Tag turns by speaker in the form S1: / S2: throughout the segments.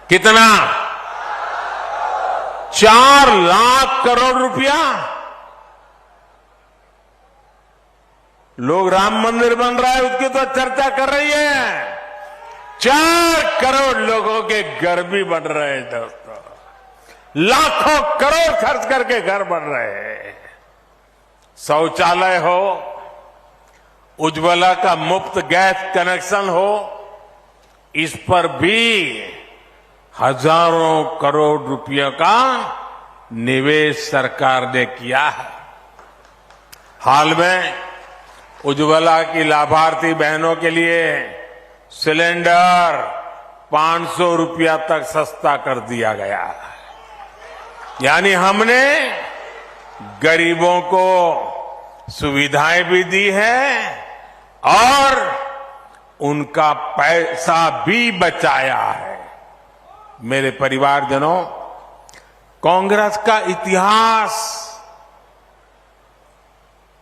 S1: कितना? 4 लाख करोड़ रुपया। लोग राम मंदिर बन रहा है उसकी तो चर्चा कर रही है, 4 करोड़ लोगों के घर भी बन रहे हैं दोस्तों। लाखों करोड़ खर्च करके घर बन रहे हैं। शौचालय हो, उज्ज्वला का मुफ्त गैस कनेक्शन हो, इस पर भी हजारों करोड़ रुपयों का निवेश सरकार ने किया है। हाल में उज्ज्वला की लाभार्थी बहनों के लिए सिलेंडर 500 रुपया तक सस्ता कर दिया गया है। यानी हमने गरीबों को सुविधाएं भी दी है और उनका पैसा भी बचाया है। मेरे परिवारजनों, कांग्रेस का इतिहास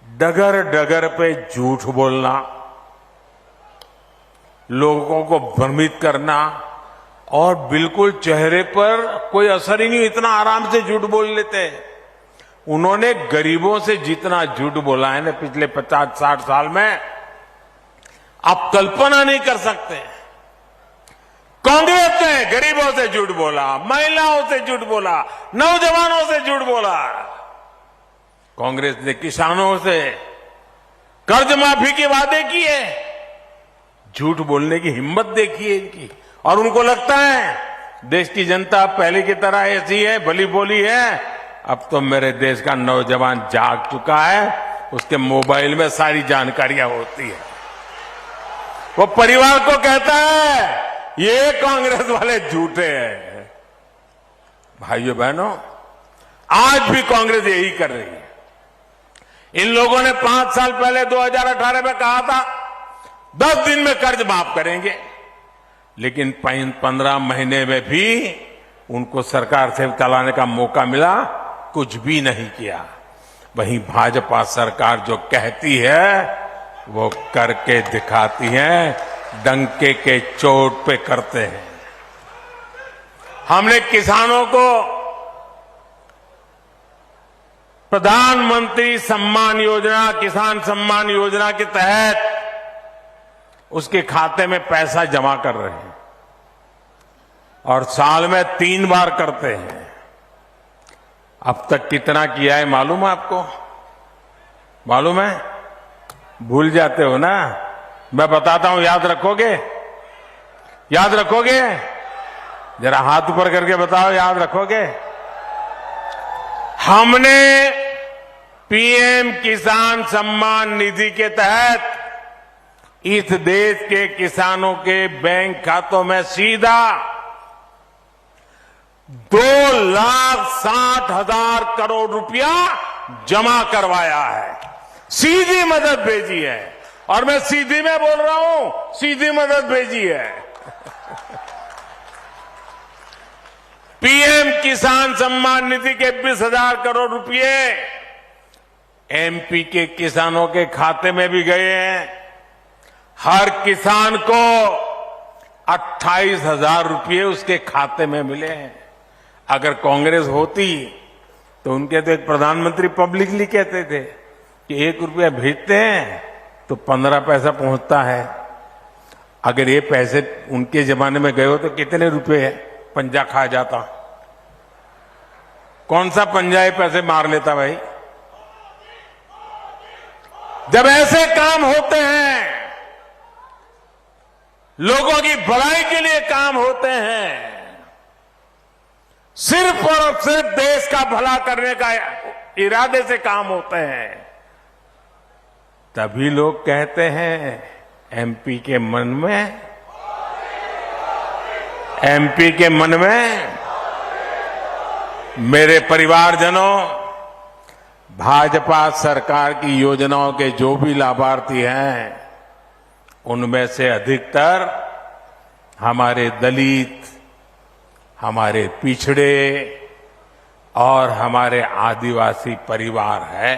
S1: डगर डगर पे झूठ बोलना, लोगों को भ्रमित करना और बिल्कुल चेहरे पर कोई असर ही नहीं, इतना आराम से झूठ बोल लेते हैं। उन्होंने गरीबों से जितना झूठ बोला है ना पिछले 50-60 साल में, आप कल्पना नहीं कर सकते। कांग्रेस ने गरीबों से झूठ बोला, महिलाओं से झूठ बोला, नौजवानों से झूठ बोला। कांग्रेस ने किसानों से कर्ज माफी के वादे किए। झूठ बोलने की हिम्मत देखिए इनकी। और उनको लगता है देश की जनता पहले की तरह ऐसी है, भली बोली है। अब तो मेरे देश का नौजवान जाग चुका है, उसके मोबाइल में सारी जानकारियां होती है। वो परिवार को कहता है ये कांग्रेस वाले झूठे हैं। भाइयों बहनों, आज भी कांग्रेस यही कर रही है। इन लोगों ने 5 साल पहले 2018 में कहा था 10 दिन में कर्ज माफ करेंगे, लेकिन 15 महीने में भी उनको सरकार से चलाने का मौका मिला, कुछ भी नहीं किया। वहीं भाजपा सरकार जो कहती है वो करके दिखाती है, डंके के चोट पे करते हैं। हमने किसानों को प्रधानमंत्री सम्मान योजना, किसान सम्मान योजना के तहत उसके खाते में पैसा जमा कर रहे हैं और साल में 3 बार करते हैं। अब तक कितना किया है मालूम है आपको? मालूम है? भूल जाते हो ना? मैं बताता हूं, याद रखोगे? याद रखोगे? जरा हाथ ऊपर करके बताओ, याद रखोगे? हमने पीएम किसान सम्मान निधि के तहत इस देश के किसानों के बैंक खातों में सीधा 2,60,000 करोड़ रुपया जमा करवाया है। सीधी मदद भेजी है। और मैं सीधी में बोल रहा हूं, सीधी मदद भेजी है। पीएम किसान सम्मान निधि के 20,000 करोड़ रुपए एमपी के किसानों के खाते में भी गए हैं। हर किसान को 28,000 रुपये उसके खाते में मिले हैं। अगर कांग्रेस होती तो उनके तो एक प्रधानमंत्री पब्लिकली कहते थे कि 1 रुपया भेजते हैं तो 15 पैसा पहुंचता है। अगर ये पैसे उनके जमाने में गए हो तो कितने रुपए पंजा खा जाता? कौन सा पंजा ये पैसे मार लेता भाई? जब ऐसे काम होते हैं, लोगों की भलाई के लिए काम होते हैं, सिर्फ और सिर्फ देश का भला करने का इरादे से काम होते हैं, तभी लोग कहते हैं एमपी के मन में मेरे परिवारजनों, भाजपा सरकार की योजनाओं के जो भी लाभार्थी हैं, उनमें से अधिकतर हमारे दलित, हमारे पिछड़े और हमारे आदिवासी परिवार हैं।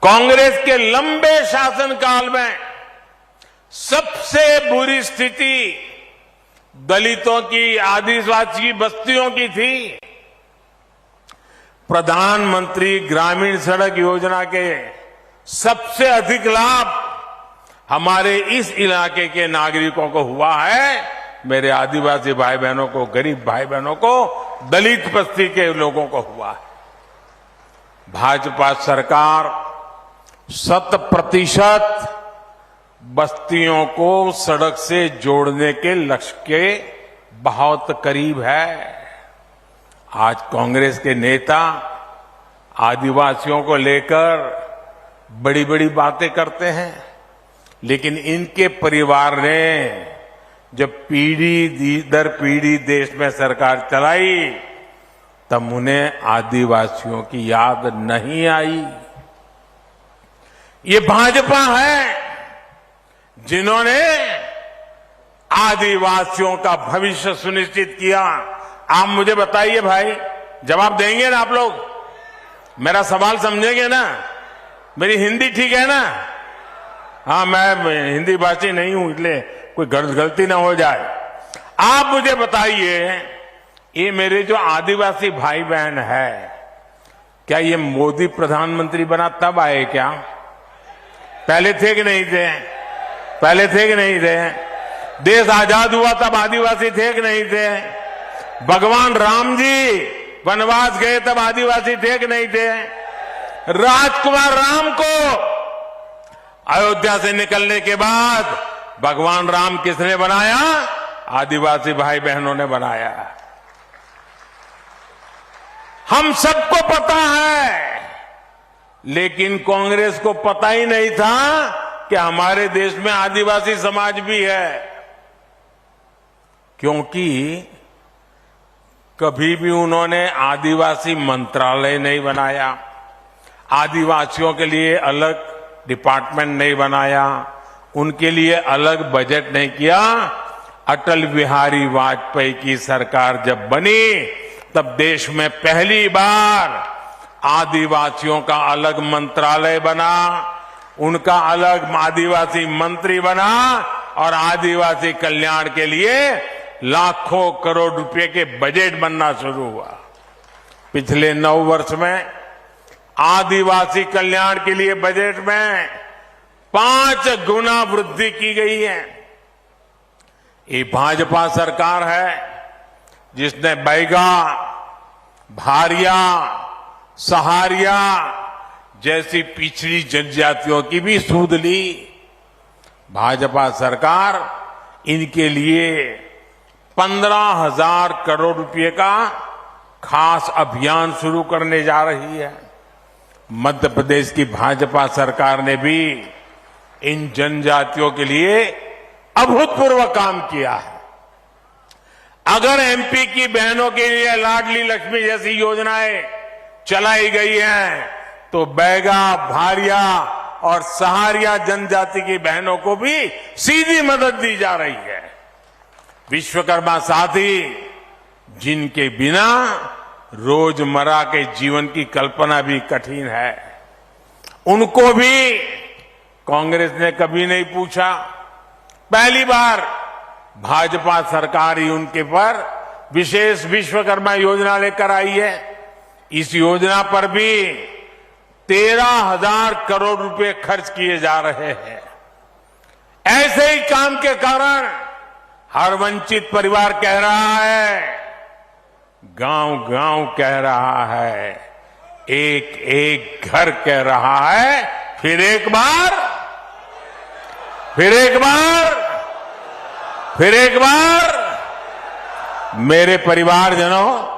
S1: कांग्रेस के लंबे शासनकाल में सबसे बुरी स्थिति दलितों की, आदिवासी बस्तियों की थी। प्रधानमंत्री ग्रामीण सड़क योजना के सबसे अधिक लाभ हमारे इस इलाके के नागरिकों को हुआ है। मेरे आदिवासी भाई बहनों को, गरीब भाई बहनों को, दलित बस्ती के लोगों को हुआ है। भाजपा सरकार 100% बस्तियों को सड़क से जोड़ने के लक्ष्य के बहुत करीब है। आज कांग्रेस के नेता आदिवासियों को लेकर बड़ी बड़ी बातें करते हैं, लेकिन इनके परिवार ने जब पीढ़ी दर पीढ़ी देश में सरकार चलाई तब उन्हें आदिवासियों की याद नहीं आई। ये भाजपा है जिन्होंने आदिवासियों का भविष्य सुनिश्चित किया। आप मुझे बताइए भाई, जवाब देंगे ना आप लोग? मेरा सवाल समझेंगे ना? मेरी हिंदी ठीक है ना? हाँ, मैं हिंदी भाषी नहीं हूं, इसलिए कोई गलती ना हो जाए। आप मुझे बताइए, ये मेरे जो आदिवासी भाई बहन है, क्या ये मोदी प्रधानमंत्री बना तब आए क्या? पहले थे कि नहीं थे? पहले थे कि नहीं थे? देश आजाद हुआ तब आदिवासी थे कि नहीं थे? भगवान राम जी वनवास गए तब आदिवासी थे कि नहीं थे? राजकुमार राम को अयोध्या से निकलने के बाद भगवान राम किसने बनाया? आदिवासी भाई बहनों ने बनाया। हम सबको पता है, लेकिन कांग्रेस को पता ही नहीं था कि हमारे देश में आदिवासी समाज भी है, क्योंकि कभी भी उन्होंने आदिवासी मंत्रालय नहीं बनाया, आदिवासियों के लिए अलग डिपार्टमेंट नहीं बनाया, उनके लिए अलग बजट नहीं किया। अटल बिहारी वाजपेयी की सरकार जब बनी तब देश में पहली बार आदिवासियों का अलग मंत्रालय बना, उनका अलग आदिवासी मंत्री बना और आदिवासी कल्याण के लिए लाखों करोड़ रुपए के बजट बनना शुरू हुआ। पिछले 9 वर्ष में आदिवासी कल्याण के लिए बजट में 5 गुना वृद्धि की गई है। ये भाजपा सरकार है जिसने बैगा, भारिया, सहारिया जैसी पिछड़ी जनजातियों की भी सूध ली। भाजपा सरकार इनके लिए 15,000 करोड़ रुपए का खास अभियान शुरू करने जा रही है। मध्य प्रदेश की भाजपा सरकार ने भी इन जनजातियों के लिए अभूतपूर्व काम किया है। अगर एमपी की बहनों के लिए लाडली लक्ष्मी जैसी योजनाएं चलाई गई हैं, तो बैगा, भारिया और सहारिया जनजाति की बहनों को भी सीधी मदद दी जा रही है। विश्वकर्मा साथी, जिनके बिना रोजमर्रा के जीवन की कल्पना भी कठिन है, उनको भी कांग्रेस ने कभी नहीं पूछा। पहली बार भाजपा सरकार ही उनके पर विशेष विश्वकर्मा योजना लेकर आई है। इस योजना पर भी 13,000 करोड़ रुपए खर्च किए जा रहे हैं। ऐसे ही काम के कारण हर वंचित परिवार कह रहा है, गांव-गांव कह रहा है, एक एक घर कह रहा है, फिर एक बार, फिर एक बार, फिर एक बार। मेरे परिवारजनों,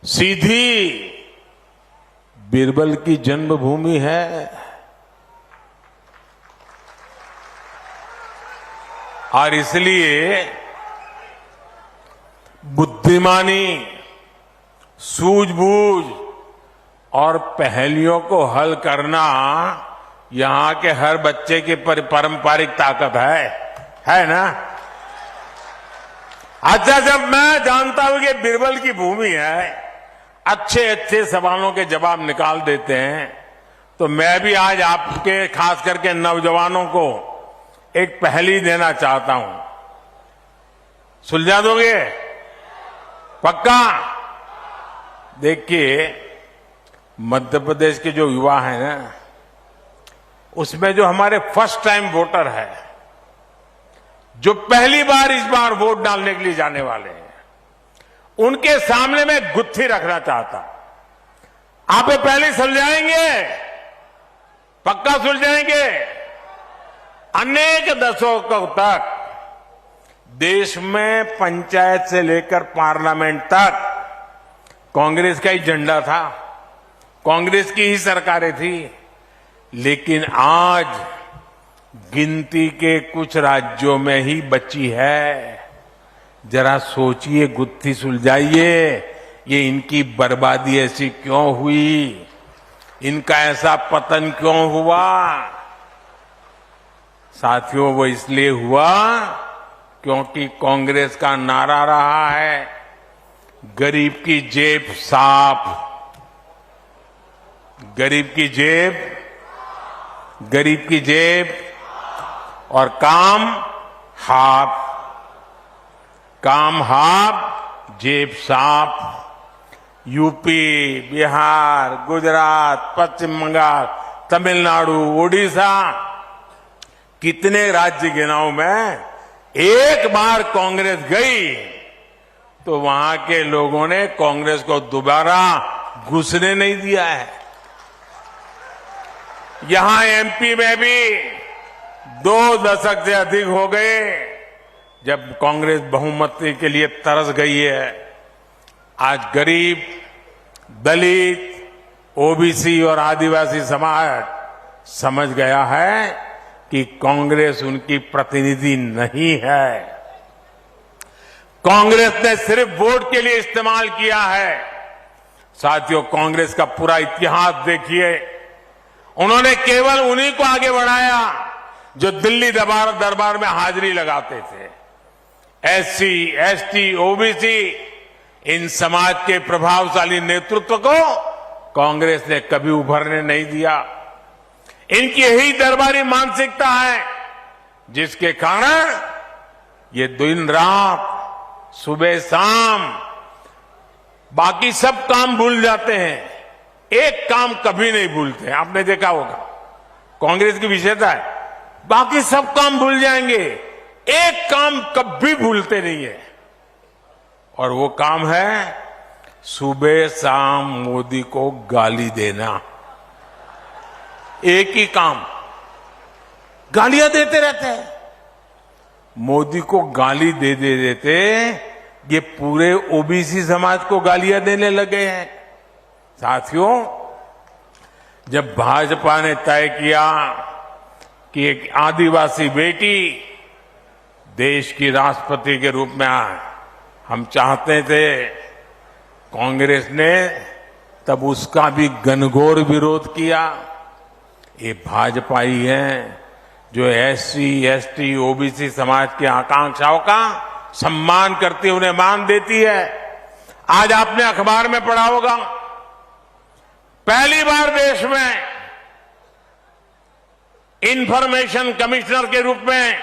S1: सीधी बीरबल की जन्मभूमि है और इसलिए बुद्धिमानी, सूझबूझ और पहेलियों को हल करना यहां के हर बच्चे की पारंपरिक ताकत है ना? अच्छा, जब मैं जानता हूं कि बीरबल की भूमि है, अच्छे अच्छे सवालों के जवाब निकाल देते हैं, तो मैं भी आज आपके खास करके नौजवानों को एक पहेली देना चाहता हूं। सुलझा दोगे? पक्का? देखिए, मध्य प्रदेश के जो युवा हैं ना, उसमें जो हमारे फर्स्ट टाइम वोटर है, जो पहली बार इस बार वोट डालने के लिए जाने वाले हैं, उनके सामने मैं गुत्थी रखना चाहता हूं। आप ये पहले सुलझाएंगे? पक्का सुलझाएंगे? अनेक दशकों तक देश में पंचायत से लेकर पार्लियामेंट तक कांग्रेस का ही झंडा था, कांग्रेस की ही सरकारें थी। लेकिन आज गिनती के कुछ राज्यों में ही बची है। जरा सोचिए, गुत्थी सुलझाइए, ये इनकी बर्बादी ऐसी क्यों हुई, इनका ऐसा पतन क्यों हुआ? साथियों, वो इसलिए हुआ क्योंकि कांग्रेस का नारा रहा है, गरीब की जेब साफ, गरीब की जेब, गरीब की जेब और काम हाफ, काम हाफ जेब साफ। यूपी, बिहार, गुजरात, पश्चिम बंगाल, तमिलनाडु, उड़ीसा, कितने राज्य गिनाऊं मैं, एक बार कांग्रेस गई तो वहां के लोगों ने कांग्रेस को दोबारा घुसने नहीं दिया है। यहां एमपी में भी 2 दशक से अधिक हो गए जब कांग्रेस बहुमत के लिए तरस गई है। आज गरीब, दलित, ओबीसी और आदिवासी समाज समझ गया है कि कांग्रेस उनकी प्रतिनिधि नहीं है। कांग्रेस ने सिर्फ वोट के लिए इस्तेमाल किया है। साथियों, कांग्रेस का पूरा इतिहास देखिए, उन्होंने केवल उन्हीं को आगे बढ़ाया जो दिल्ली दरबार में हाजिरी लगाते थे। एससी, एसटी, ओबीसी, इन समाज के प्रभावशाली नेतृत्व को कांग्रेस ने कभी उभरने नहीं दिया। इनकी यही दरबारी मानसिकता है जिसके कारण ये दिन रात, सुबह शाम बाकी सब काम भूल जाते हैं, एक काम कभी नहीं भूलते। आपने देखा होगा, कांग्रेस की विशेषता है, बाकी सब काम भूल जाएंगे, एक काम कभी भूलते नहीं है, और वो काम है सुबह शाम मोदी को गाली देना। एक ही काम, गालियां देते रहते हैं। मोदी को गाली दे देते ये पूरे ओबीसी समाज को गालियां देने लगे हैं। साथियों, जब भाजपा ने तय किया कि एक आदिवासी बेटी देश की राष्ट्रपति के रूप में आए, हम चाहते थे, कांग्रेस ने तब उसका भी घनघोर विरोध किया। ये भाजपा ही है जो एससी, एसटी, ओबीसी समाज की आकांक्षाओं का सम्मान करती, उन्हें मान देती है। आज आपने अखबार में पढ़ा होगा, पहली बार देश में इंफॉर्मेशन कमिश्नर के रूप में,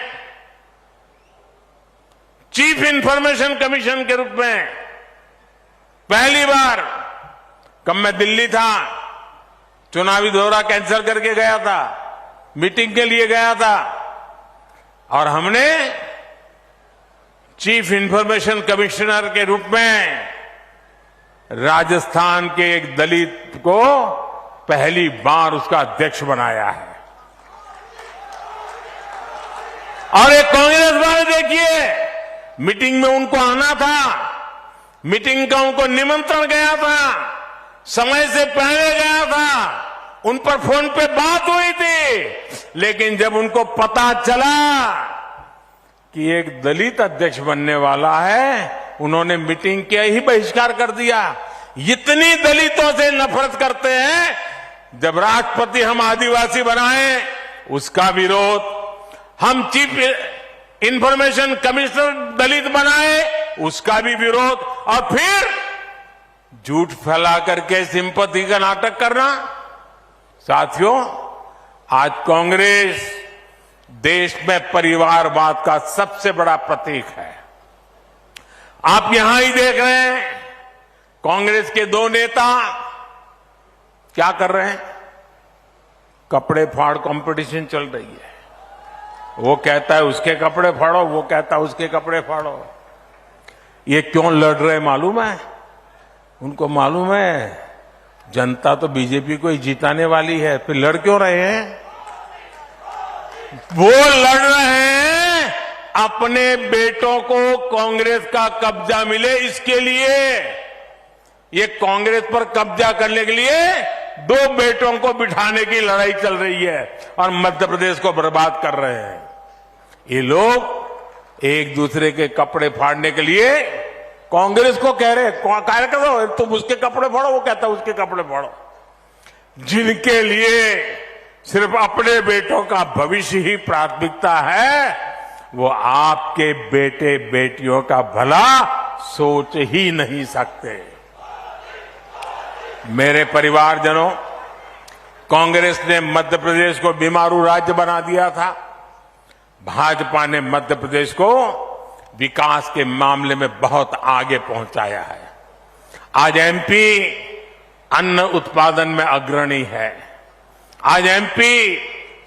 S1: चीफ इंफॉर्मेशन कमीशन के रूप में पहली बार, कब मैं दिल्ली था, चुनावी दौरा कैंसिल करके गया था, मीटिंग के लिए गया था, और हमने चीफ इंफॉर्मेशन कमिश्नर के रूप में राजस्थान के एक दलित को पहली बार उसका अध्यक्ष बनाया है। और एक कांग्रेस वाले देखिए, मीटिंग में उनको आना था, मीटिंग का उनको निमंत्रण गया था, समय से पहले गया था, उन पर फोन पे बात हुई थी, लेकिन जब उनको पता चला कि एक दलित अध्यक्ष बनने वाला है, उन्होंने मीटिंग का ही बहिष्कार कर दिया। इतनी दलितों से नफरत करते हैं। जब राष्ट्रपति हम आदिवासी बनाए, उसका विरोध, हम चीफ इंफॉर्मेशन कमिश्नर दलित बनाए, उसका भी विरोध, और फिर झूठ फैला करके सिंपैथी का नाटक करना। साथियों, आज कांग्रेस देश में परिवारवाद का सबसे बड़ा प्रतीक है। आप यहां ही देख रहे हैं कांग्रेस के दो नेता क्या कर रहे हैं? कपड़े फाड़ कंपटीशन चल रही है। वो कहता है उसके कपड़े फाड़ो, वो कहता है उसके कपड़े फाड़ो। ये क्यों लड़ रहे मालूम है? उनको मालूम है जनता तो बीजेपी को ही जिताने वाली है, फिर लड़ क्यों रहे हैं? वो लड़ रहे हैं अपने बेटों को कांग्रेस का कब्जा मिले इसके लिए। ये कांग्रेस पर कब्जा करने के लिए दो बेटों को बिठाने की लड़ाई चल रही है और मध्य प्रदेश को बर्बाद कर रहे हैं। ये लोग एक दूसरे के कपड़े फाड़ने के लिए कांग्रेस को कह रहे कार्य करो, तुम उसके कपड़े फाड़ो, वो कहता है उसके कपड़े फाड़ो। जिनके लिए सिर्फ अपने बेटों का भविष्य ही प्राथमिकता है, वो आपके बेटे बेटियों का भला सोच ही नहीं सकते। मेरे परिवारजनों, कांग्रेस ने मध्य प्रदेश को बीमारू राज्य बना दिया था। भाजपा ने मध्य प्रदेश को विकास के मामले में बहुत आगे पहुंचाया है। आज एमपी अन्न उत्पादन में अग्रणी है। आज एमपी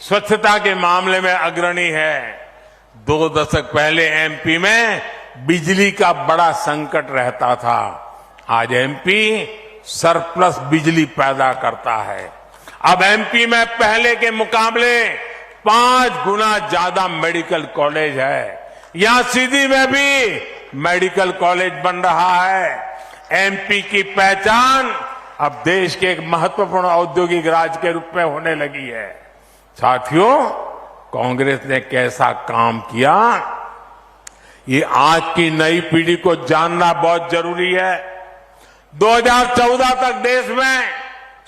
S1: स्वच्छता के मामले में अग्रणी है। 2 दशक पहले एमपी में बिजली का बड़ा संकट रहता था। आज एमपी सरप्लस बिजली पैदा करता है। अब एमपी में पहले के मुकाबले 5 गुना ज्यादा मेडिकल कॉलेज है। यहां सीधी में भी मेडिकल कॉलेज बन रहा है। एमपी की पहचान अब देश के एक महत्वपूर्ण औद्योगिक राज्य के रूप में होने लगी है। साथियों, कांग्रेस ने कैसा काम किया, ये आज की नई पीढ़ी को जानना बहुत जरूरी है। 2014 तक देश में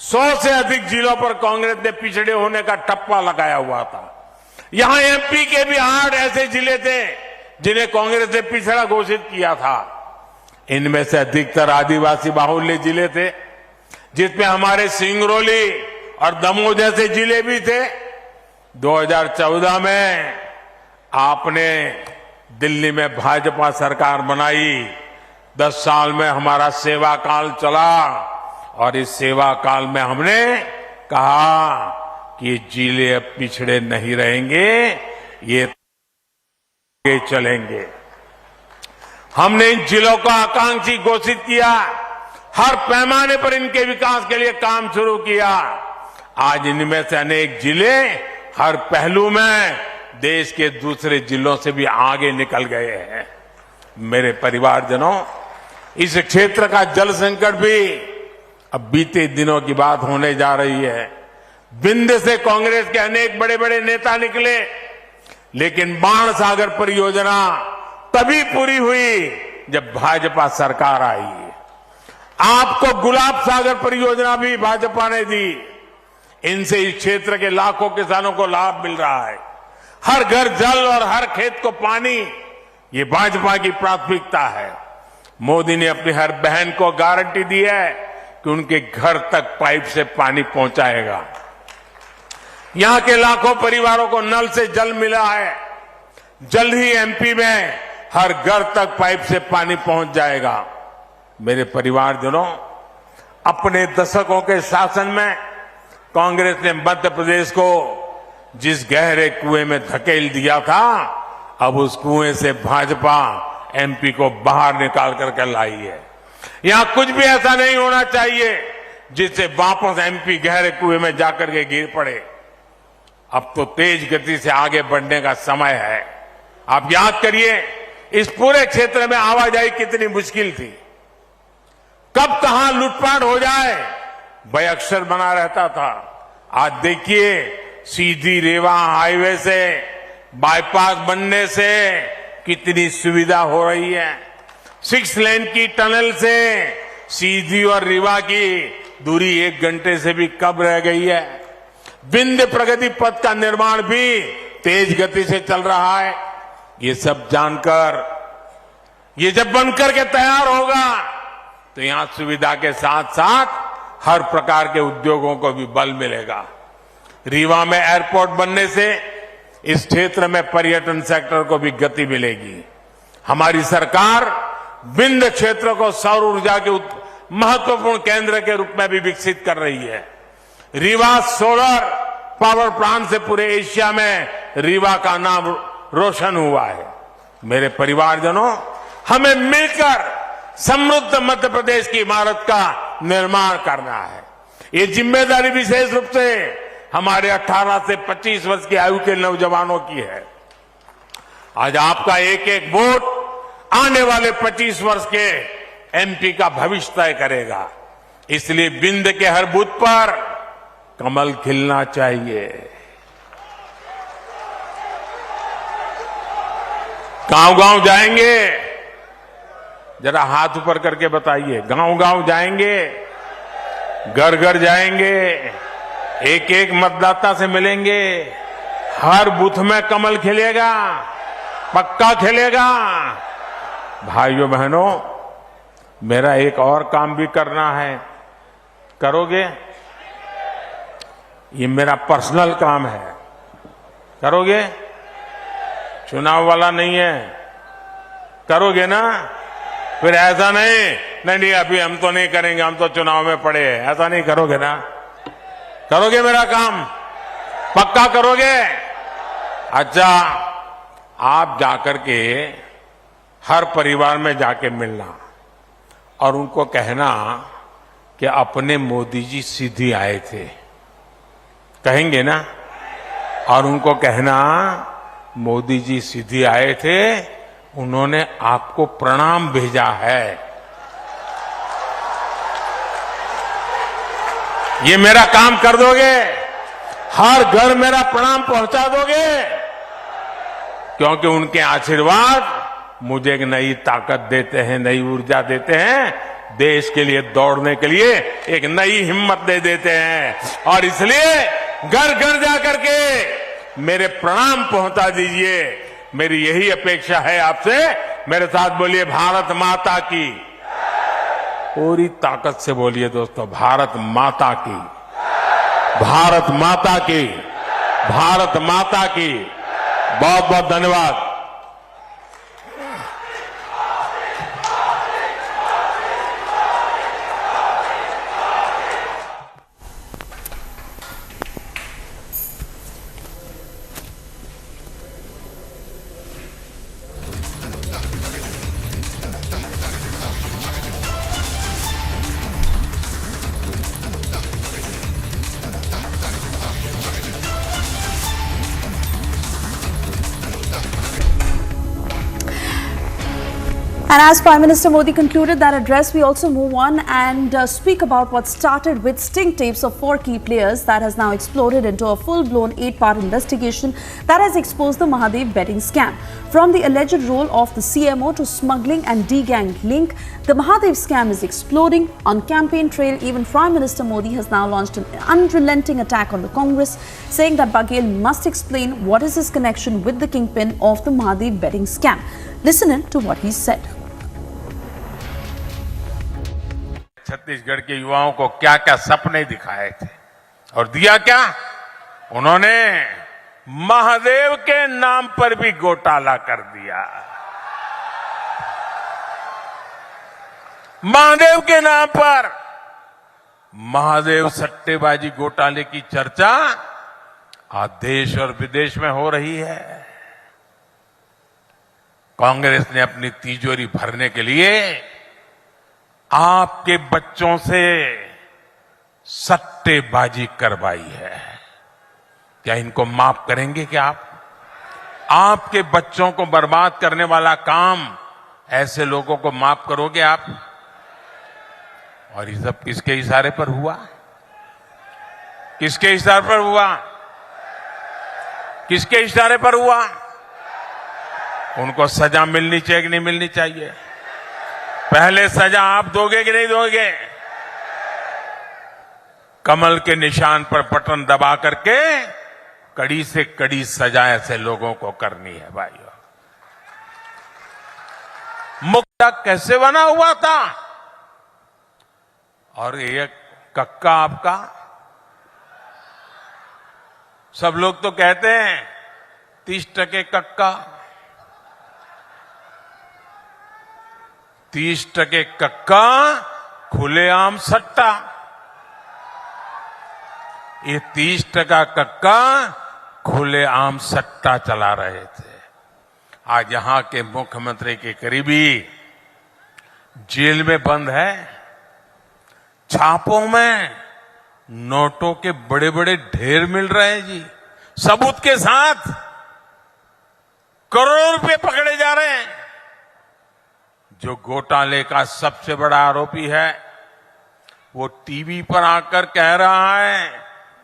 S1: 100 से अधिक जिलों पर कांग्रेस ने पिछड़े होने का ठप्पा लगाया हुआ था। यहां एमपी के भी 8 ऐसे जिले थे जिन्हें कांग्रेस ने पिछड़ा घोषित किया था। इनमें से अधिकतर आदिवासी बाहुल्य जिले थे, जिसमें हमारे सिंगरौली और दमोह जैसे जिले भी थे। 2014 में आपने दिल्ली में भाजपा सरकार बनाई। 10 साल में हमारा सेवा काल चला और इस सेवा काल में हमने कहा कि ये जिले अब पिछड़े नहीं रहेंगे, ये चलेंगे। हमने इन जिलों को आकांक्षी घोषित किया। हर पैमाने पर इनके विकास के लिए काम शुरू किया। आज इनमें से अनेक जिले हर पहलू में देश के दूसरे जिलों से भी आगे निकल गए हैं। मेरे परिवारजनों, इस क्षेत्र का जल संकट भी अब बीते दिनों की बात होने जा रही है। विंध्य से कांग्रेस के अनेक बड़े बड़े नेता निकले, लेकिन बाण सागर परियोजना तभी पूरी हुई जब भाजपा सरकार आई। आपको गुलाब सागर परियोजना भी भाजपा ने दी। इनसे इस क्षेत्र के लाखों किसानों को लाभ मिल रहा है। हर घर जल और हर खेत को पानी, ये भाजपा की प्राथमिकता है। मोदी ने अपनी हर बहन को गारंटी दी है कि उनके घर तक पाइप से पानी पहुंचाएगा। यहां के लाखों परिवारों को नल से जल मिला है। जल्द ही एमपी में हर घर तक पाइप से पानी पहुंच जाएगा। मेरे परिवारजनों, अपने दशकों के शासन में कांग्रेस ने मध्य प्रदेश को जिस गहरे कुएं में धकेल दिया था, अब उस कुएं से भाजपा एमपी को बाहर निकाल करके लाई है। यहां कुछ भी ऐसा नहीं होना चाहिए जिससे वापस एमपी गहरे कुएं में जाकर के गिर पड़े। अब तो तेज गति से आगे बढ़ने का समय है। आप याद करिए, इस पूरे क्षेत्र में आवाजाही कितनी मुश्किल थी। कब कहां लूटपाट हो जाए भय अक्षर बना रहता था। आज देखिए, सीधी रेवा हाईवे से बाईपास बनने से कितनी सुविधा हो रही है। 6 लेन की टनल से सीधी और रीवा की दूरी 1 घंटे से भी कम रह गई है। विंध्य प्रगति पथ का निर्माण भी तेज गति से चल रहा है। ये सब जानकर, ये जब बनकर के तैयार होगा तो यहां सुविधा के साथ साथ हर प्रकार के उद्योगों को भी बल मिलेगा। रीवा में एयरपोर्ट बनने से इस क्षेत्र में पर्यटन सेक्टर को भी गति मिलेगी। हमारी सरकार विंध्य क्षेत्र को सौर ऊर्जा के महत्वपूर्ण केंद्र के रूप में भी विकसित कर रही है। रीवा सोलर पावर प्लांट से पूरे एशिया में रीवा का नाम रोशन हुआ है। मेरे परिवारजनों, हमें मिलकर समृद्ध मध्य प्रदेश की इमारत का निर्माण करना है। ये जिम्मेदारी विशेष रूप से हमारे 18 से 25 वर्ष की आयु के नौजवानों की है। आज आपका एक एक वोट आने वाले 25 वर्ष के एमपी का भविष्य तय करेगा। इसलिए बिंद के हर बूथ पर कमल खिलना चाहिए। गांव-गांव जाएंगे, जरा हाथ ऊपर करके बताइए। गांव-गांव जाएंगे, घर-घर जाएंगे, एक एक मतदाता से मिलेंगे, हर बूथ में कमल खिलेगा, पक्का खिलेगा। भाइयों बहनों, मेरा एक और काम भी करना है, करोगे? ये मेरा पर्सनल काम है, करोगे? चुनाव वाला नहीं है, करोगे ना? फिर ऐसा नहीं अभी हम तो नहीं करेंगे, हम तो चुनाव में पड़े हैं, ऐसा नहीं करोगे ना? करोगे मेरा काम? पक्का करोगे? अच्छा, आप जाकर के हर परिवार में जाके मिलना और उनको कहना कि अपने मोदी जी सीधी आए थे, कहेंगे ना? और उनको कहना मोदी जी सीधी आए थे, उन्होंने आपको प्रणाम भेजा है। ये मेरा काम कर दोगे? हर घर मेरा प्रणाम पहुंचा दोगे? क्योंकि उनके आशीर्वाद मुझे एक नई ताकत देते हैं, नई ऊर्जा देते हैं, देश के लिए दौड़ने के लिए एक नई हिम्मत दे देते हैं। और इसलिए घर घर जाकर के मेरे प्रणाम पहुंचा दीजिए। मेरी यही अपेक्षा है आपसे। मेरे साथ बोलिए, भारत माता की। पूरी ताकत से बोलिए दोस्तों, भारत माता की, भारत माता की, भारत माता की। बहुत बहुत धन्यवाद।
S2: And as Prime Minister Modi concluded that address, we also move on and speak about what started with stink tapes of 4 key players that has now exploded into a full-blown 8-part investigation that has exposed the Mahadev betting scam. From the alleged role of the CMO to smuggling and D-gang link, the Mahadev scam is exploding. On campaign trail, even Prime Minister Modi has now launched an unrelenting attack on the Congress, saying that Baghel must explain what is his connection with the kingpin of the Mahadev betting scam. Listen in to what he said.
S1: Chhattisgarh के युवाओं को क्या क्या सपने दिखाए थे और दिया क्या? उन्होंने महादेव के नाम पर भी घोटाला कर दिया। महादेव के नाम पर महादेव सट्टेबाजी घोटाले की चर्चा आज देश और विदेश में हो रही है। कांग्रेस ने अपनी तिजोरी भरने के लिए आपके बच्चों से सट्टेबाजी करवाई है। क्या इनको माफ करेंगे क्या आप? आपके बच्चों को बर्बाद करने वाला काम ऐसे लोगों को माफ करोगे आप? और ये सब किसके इशारे पर हुआ? किसके इशारे पर हुआ? किसके इशारे पर हुआ? उनको सजा मिलनी चाहिए कि नहीं मिलनी चाहिए? पहले सजा आप दोगे कि नहीं दोगे? कमल के निशान पर बटन दबा करके कड़ी से कड़ी सजा ऐसे लोगों को करनी है भाइयों। मुक्ता कैसे बना हुआ था? और ये कक्का आपका, सब लोग तो कहते हैं 30% कक्का, 30% कक्का खुलेआम सट्टा। ये 30% कक्का खुलेआम सट्टा चला रहे थे। आज यहां के मुख्यमंत्री के करीबी जेल में बंद है। छापों में नोटों के बड़े बड़े ढेर मिल रहे हैं जी, सबूत के साथ करोड़ों रुपए पकड़े जा रहे हैं। जो घोटाले का सबसे बड़ा आरोपी है वो टीवी पर आकर कह रहा है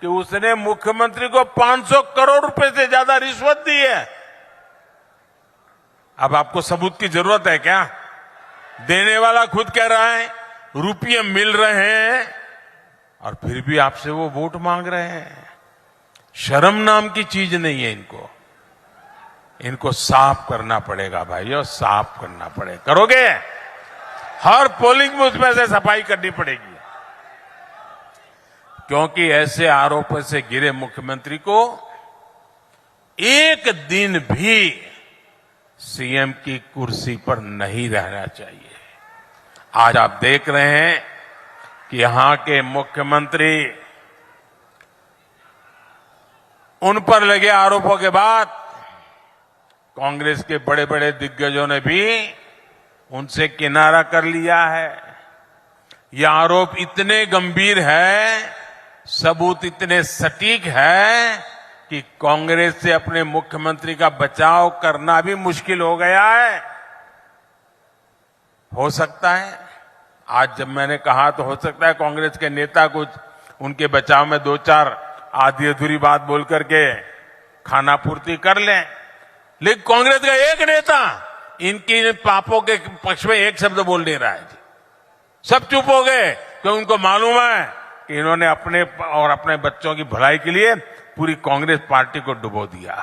S1: कि उसने मुख्यमंत्री को 500 करोड़ रुपए से ज्यादा रिश्वत दी है। अब आपको सबूत की जरूरत है क्या? देने वाला खुद कह रहा है रुपये मिल रहे हैं और फिर भी आपसे वो वोट मांग रहे हैं। शर्म नाम की चीज नहीं है इनको। इनको साफ करना पड़ेगा भाइयों, साफ करना पड़ेगा। करोगे? हर पोलिंग बूथ में से सफाई करनी पड़ेगी, क्योंकि ऐसे आरोपों से घिरे मुख्यमंत्री को एक दिन भी सीएम की कुर्सी पर नहीं रहना चाहिए। आज आप देख रहे हैं कि यहां के मुख्यमंत्री उन पर लगे आरोपों के बाद कांग्रेस के बड़े बड़े दिग्गजों ने भी उनसे किनारा कर लिया है। ये आरोप इतने गंभीर है, सबूत इतने सटीक है कि कांग्रेस से अपने मुख्यमंत्री का बचाव करना भी मुश्किल हो गया है। हो सकता है आज जब मैंने कहा तो हो सकता है कांग्रेस के नेता कुछ उनके बचाव में 2-4 आधी अधूरी बात बोल करके खाना पूर्ति कर लें, लेकिन कांग्रेस का एक नेता इनकी पापों के पक्ष में एक शब्द बोल नहीं रहा है। सब चुप हो गए क्योंकि उनको मालूम है कि इन्होंने अपने और अपने बच्चों की भलाई के लिए पूरी कांग्रेस पार्टी को डुबो दिया।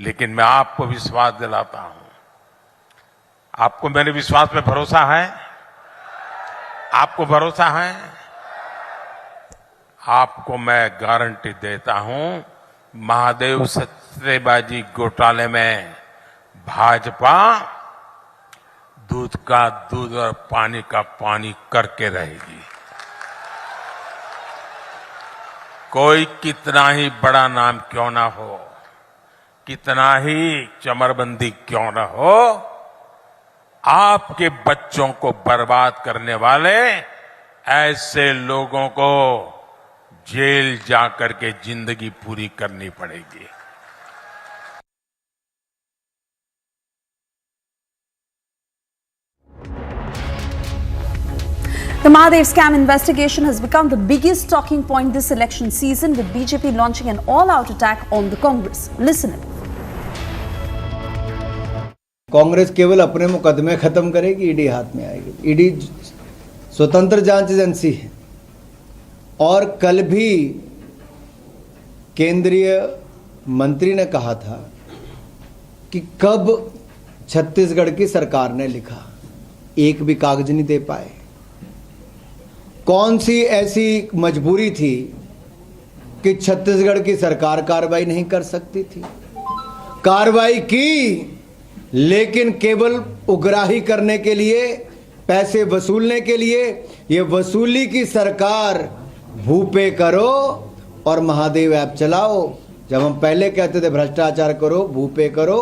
S1: लेकिन मैं आपको विश्वास दिलाता हूं, आपको मेरे विश्वास पे भरोसा है? आपको भरोसा है? आपको मैं गारंटी देता हूं, महादेव सट्टेबाजी घोटाले में भाजपा दूध का दूध और पानी का पानी करके रहेगी। कोई कितना ही बड़ा नाम क्यों ना हो, कितना ही चमरबंदी क्यों ना हो, आपके बच्चों को बर्बाद करने वाले ऐसे लोगों को जेल जाकर के जिंदगी पूरी करनी पड़ेगी।
S2: The Mahadev scam investigation has become the biggest talking point this election season, with BJP launching an all-out attack on the Congress. Listen in.
S3: Congress केवल अपने मुकदमे खत्म करेगी, ईडी हाथ में आएगी। ईडी स्वतंत्र जांच एजेंसी है और कल भी केंद्रीय मंत्री ने कहा था कि कब छत्तीसगढ़ की सरकार ने लिखा, एक भी कागज नहीं दे पाए। कौन सी ऐसी मजबूरी थी कि छत्तीसगढ़ की सरकार कार्रवाई नहीं कर सकती थी? कार्रवाई की, लेकिन केवल उगराही करने के लिए, पैसे वसूलने के लिए। ये वसूली की सरकार भूपे करो और महादेव ऐप चलाओ। जब हम पहले कहते थे भ्रष्टाचार करो, भूपे करो,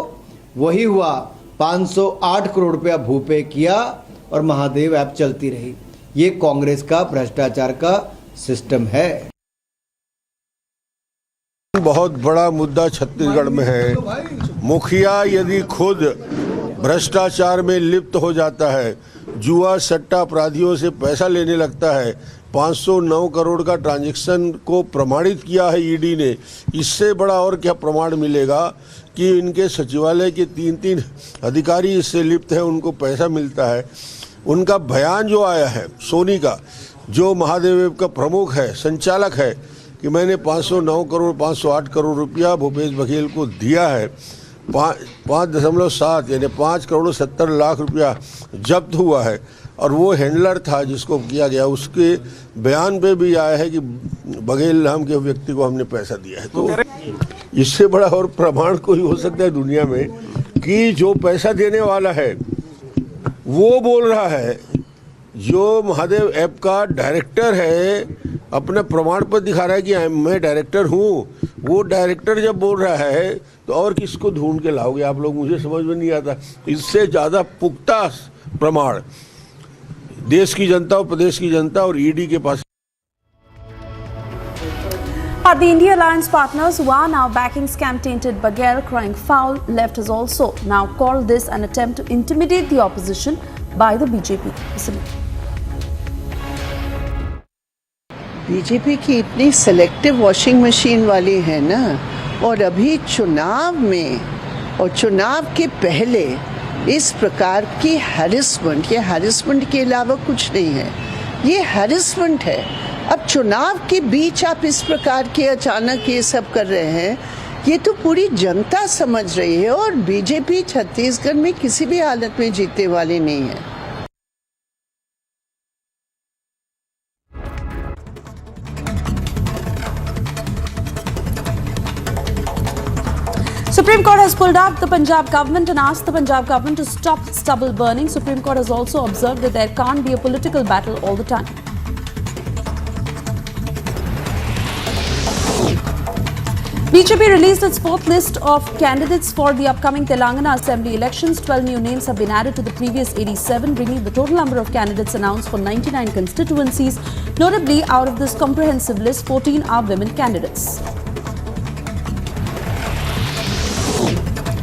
S3: वही हुआ। 508 करोड़ रुपया भूपे किया और महादेव ऐप चलती रही। ये कांग्रेस का भ्रष्टाचार का सिस्टम है।
S4: बहुत बड़ा मुद्दा छत्तीसगढ़ में है। मुखिया यदि खुद भ्रष्टाचार में लिप्त हो जाता है, जुआ सट्टा अपराधियों से पैसा लेने लगता है, 509 करोड़ का ट्रांजैक्शन को प्रमाणित किया है ईडी ने, इससे बड़ा और क्या प्रमाण मिलेगा कि इनके सचिवालय के 3-3 अधिकारी इससे लिप्त हैं, उनको पैसा मिलता है। उनका बयान जो आया है सोनी का, जो महादेव का प्रमुख है, संचालक है, कि मैंने 509 करोड़ 508 करोड़ रुपया भूपेश बघेल को दिया है, 5.7 यानी 5 करोड़ 70 लाख रुपया जब्त हुआ है, और वो हैंडलर था जिसको किया गया, उसके बयान पे भी आया है कि बघेल नाम के व्यक्ति को हमने पैसा दिया है। तो इससे बड़ा और प्रमाण कोई हो सकता है दुनिया में कि जो पैसा देने वाला है वो बोल रहा है, जो महादेव ऐप का डायरेक्टर है अपना प्रमाण पत्र दिखा रहा है कि मैं डायरेक्टर हूँ, वो डायरेक्टर जब बोल रहा है तो और किसको ढूंढ के लाओगे आप लोग, मुझे समझ में नहीं आता। इससे ज़्यादा पुख्ता प्रमाण देश की जनता और प्रदेश की जनता और ईडी के पास।
S2: Are the India Alliance partners who are now backing scam-tainted Bagel crying foul? Left has also now called this an attempt to intimidate the opposition by the BJP. Listen.
S5: BJP की इतनी selective washing machine वाली है ना, और अभी चुनाव में और चुनाव के पहले इस प्रकार की हैरेसमेंट, ये हैरेसमेंट के अलावा कुछ नहीं है, ये हैरेसमेंट है। अब चुनाव के बीच आप इस प्रकार के अचानक ये सब कर रहे हैं, ये तो पूरी जनता समझ रही है, और बीजेपी छत्तीसगढ़ में किसी भी हालत में जीतने वाली नहीं है।
S2: Supreme Court has pulled up the Punjab government and asked the Punjab government to stop stubble burning. Supreme Court has also observed that there can't be a political battle all the time. BJP released its fourth list of candidates for the upcoming Telangana Assembly elections. 12 new names have been added to the previous 87, bringing the total number of candidates announced for 99 constituencies. Notably, out of this comprehensive list, 14 are women candidates.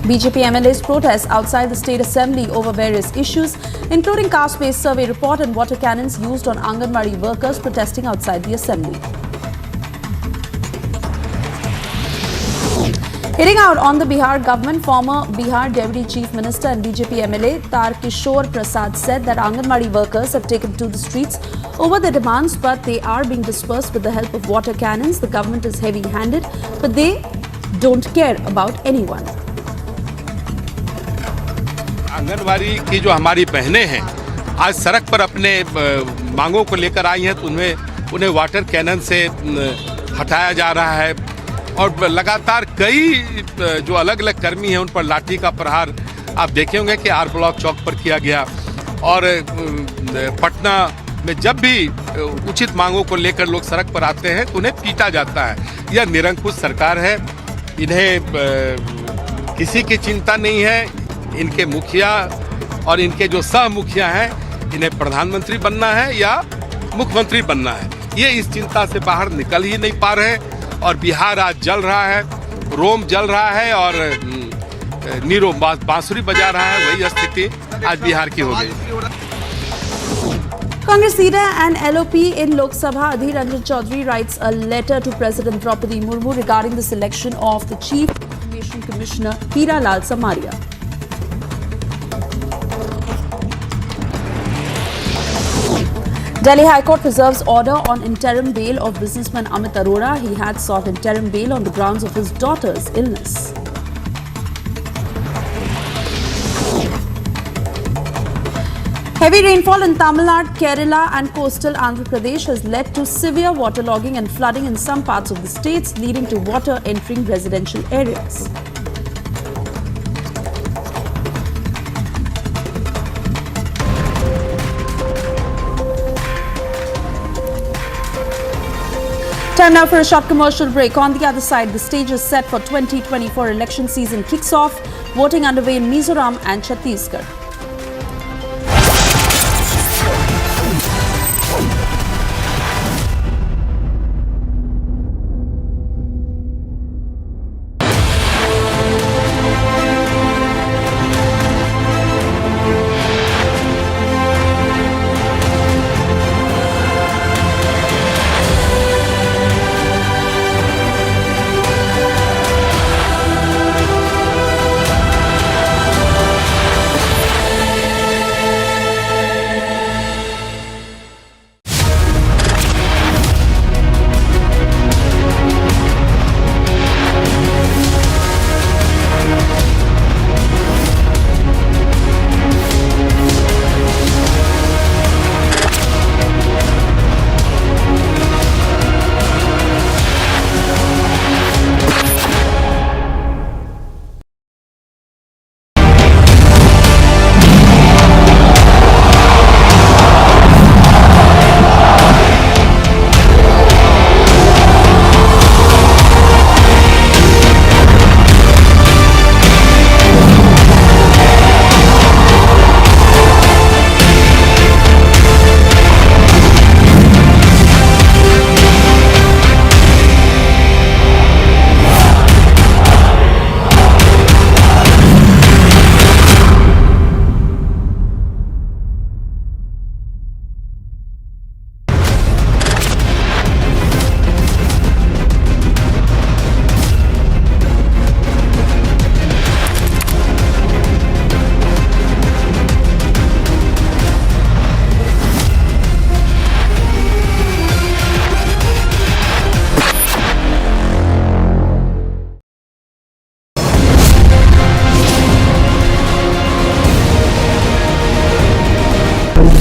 S2: BJP MLAs protest outside the State Assembly over various issues, including caste-based survey report and water cannons used on Anganwadi workers protesting outside the Assembly. Hitting out on the Bihar government, former Bihar Deputy Chief Minister and BJP MLA Tarkishore Prasad said that Anganwadi workers have taken to the streets over their demands, but they are being dispersed with the help of water cannons. The government is heavy-handed, but they don't care about anyone.
S6: Anganwadi की जो हमारी बहनें हैं आज सड़क पर अपने मांगों को लेकर आई हैं, तो उन्हें वाटर कैनन से हटाया जा रहा है, और लगातार कई जो अलग अलग कर्मी हैं उन पर लाठी का प्रहार आप देखे होंगे कि आर ब्लॉक चौक पर किया गया। और पटना में जब भी उचित मांगों को लेकर लोग सड़क पर आते हैं तो उन्हें पीटा जाता है। यह निरंकुश सरकार है, इन्हें किसी की चिंता नहीं है। इनके मुखिया और इनके जो सह मुखिया हैं, इन्हें प्रधानमंत्री बनना है या मुख्यमंत्री बनना है, ये इस चिंता से बाहर निकल ही नहीं पा रहे। और बिहार आज जल रहा है, रोम जल रहा है और नीरो बांसुरी बजा रहा है, वही स्थिति आज बिहार की हो गई।
S2: Congress leader and LOP in Lok Sabha Adhir Ranjan Chaudhary writes a letter to President Draupadi Murmu regarding the selection of the Chief Information Commissioner Hira Lal Samaria. Delhi High Court reserves order on interim bail of businessman Amit Arora. He had sought interim bail on the grounds of his daughter's illness. Heavy rainfall in Tamil Nadu, Kerala and coastal Andhra Pradesh has led to severe waterlogging and flooding in some parts of the states, leading to water entering residential areas. Time now for a short commercial break. On the other side, the stage is set for 2024 election season kicks off. Voting underway in Mizoram and Chhattisgarh.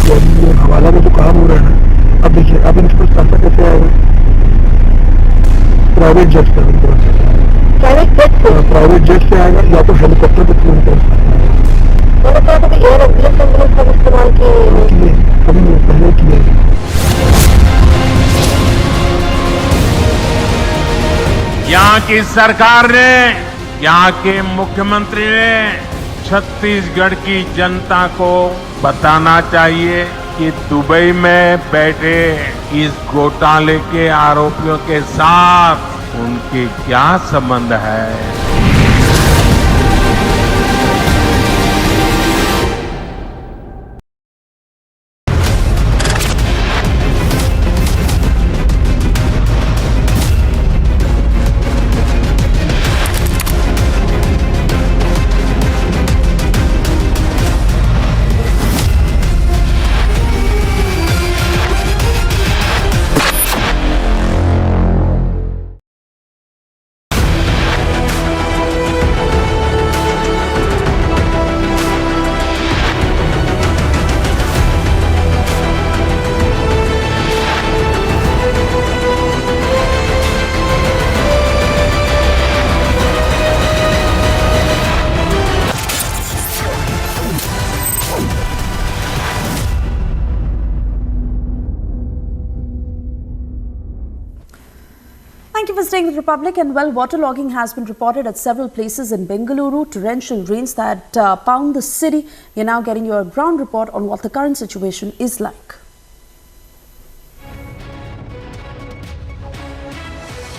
S7: ये हवाला में जो काम हो रहा है ना, अब देखिए अब इनके पास पैसा कैसे आएगा? प्राइवेट जेट से इनके पास प्राइवेट जेट से आएगा या तो हेलीकॉप्टर के थ्रू इनके इस्तेमाल किए कभी पहले किए।
S1: यहाँ की सरकार ने, यहाँ के मुख्यमंत्री ने छत्तीसगढ़ की जनता को बताना चाहिए कि दुबई में बैठे इस घोटाले के आरोपियों के साथ उनके क्या संबंध है।
S2: Thank you for staying with Republic. And well, waterlogging has been reported at several places in Bengaluru. Torrential rains that pound the city. You're now getting your ground report on what the current situation is like.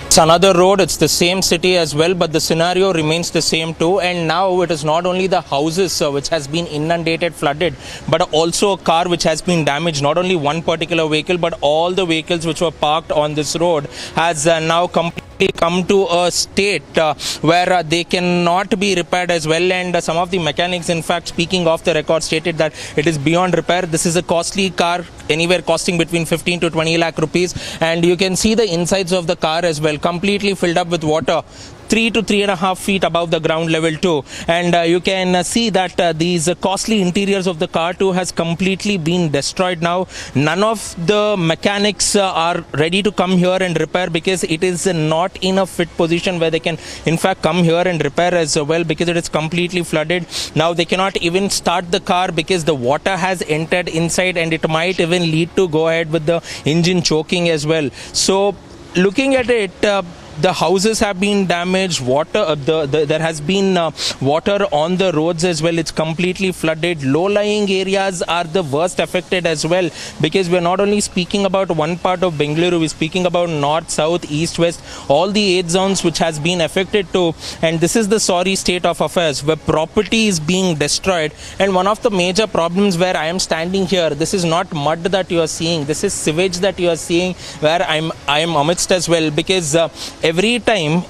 S8: It's another road, it's the same city as well, but the scenario remains the same too. And now it is not only the houses which has been inundated, flooded, but also a car which has been damaged. Not only one particular vehicle, but all the vehicles which were parked on this road has now completely come to a state where they cannot be repaired as well. And some of the mechanics, in fact, speaking off the record, stated that it is beyond repair. This is a costly car, anywhere costing between 15 to 20 lakh rupees. And you can see the insides of the car as well, completely filled up with water. 3 to 3.5 feet above the ground level too, and you can see that these costly interiors of the car too has completely been destroyed now. None of the mechanics are ready to come here and repair because it is not in a fit position where they can in fact come here and repair as well, because it is completely flooded. Now they cannot even start the car because the water has entered inside, and it might even lead to go ahead with the engine choking as well. So looking at it, the houses have been damaged, water there has been water on the roads as well. It's completely flooded. Low-lying areas are the worst affected as well, because we're not only speaking about one part of Bengaluru, we're speaking about north, south, east, west, all the 8 zones which has been affected too. And this is the sorry state of affairs where property is being destroyed. And one of the major problems where I am standing here, this is not mud that you are seeing, this is sewage that you are seeing, where I am amidst as well, because every time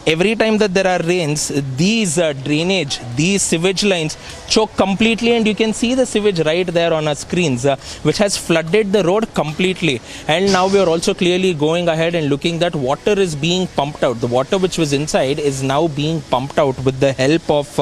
S8: that there are rains, these drainage, these sewage lines choke completely, and you can see the sewage right there on our screens, which has flooded the road completely. And now we are also clearly going ahead and looking that water is being pumped out. The water which was inside is now being pumped out with the help of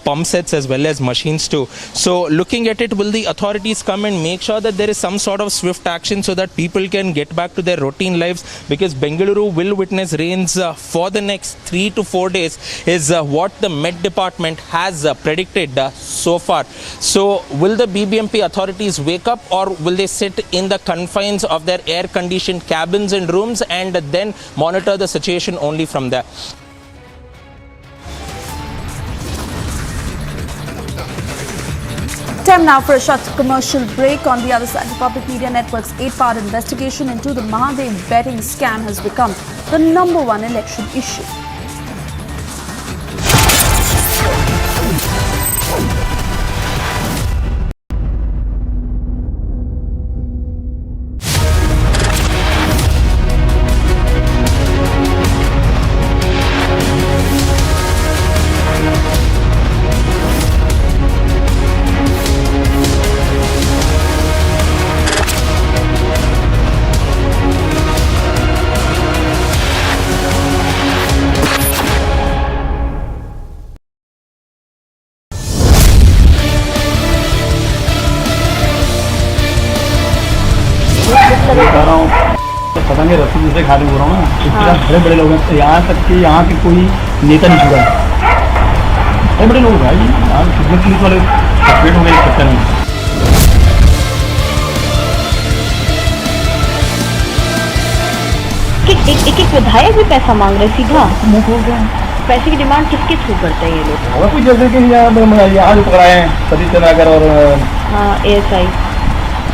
S8: pump sets as well as machines too. So looking at it, will the authorities come and make sure that there is some sort of swift action so that people can get back to their routine lives, because Bengaluru will witness rains for the next 3 to 4 days is what the Met Department has predicted so far. So will the BBMP authorities wake up, or will they sit in the confines of their air-conditioned cabins and rooms and then monitor the situation only from there?
S2: Time now for a short commercial break. On the other side, Republic Media Network's 8-part investigation into the Mahadev betting scam has become the #1 election issue.
S7: बता रहा हूँ तो पतंगे रस्सी दूसरे खाने हो रहा हूँ ना, इसके साथ बड़े बड़े लोग हैं, यहाँ तक कि यहाँ के कोई नेता नहीं छुड़ा, बड़े बड़े लोग भाई, यहाँ कितने पुलिस वाले सस्पेंड हो गए इस चक्कर में।
S9: एक विधायक भी पैसा मांग रहे सीधा
S7: मुंह खोल गया,
S9: पैसे की डिमांड किसके थ्रू करते हैं ये लोग?
S7: और कुछ जैसे कि यहाँ जो पकड़ाए हैं सतीश चंद्राकर और
S9: हाँ ASI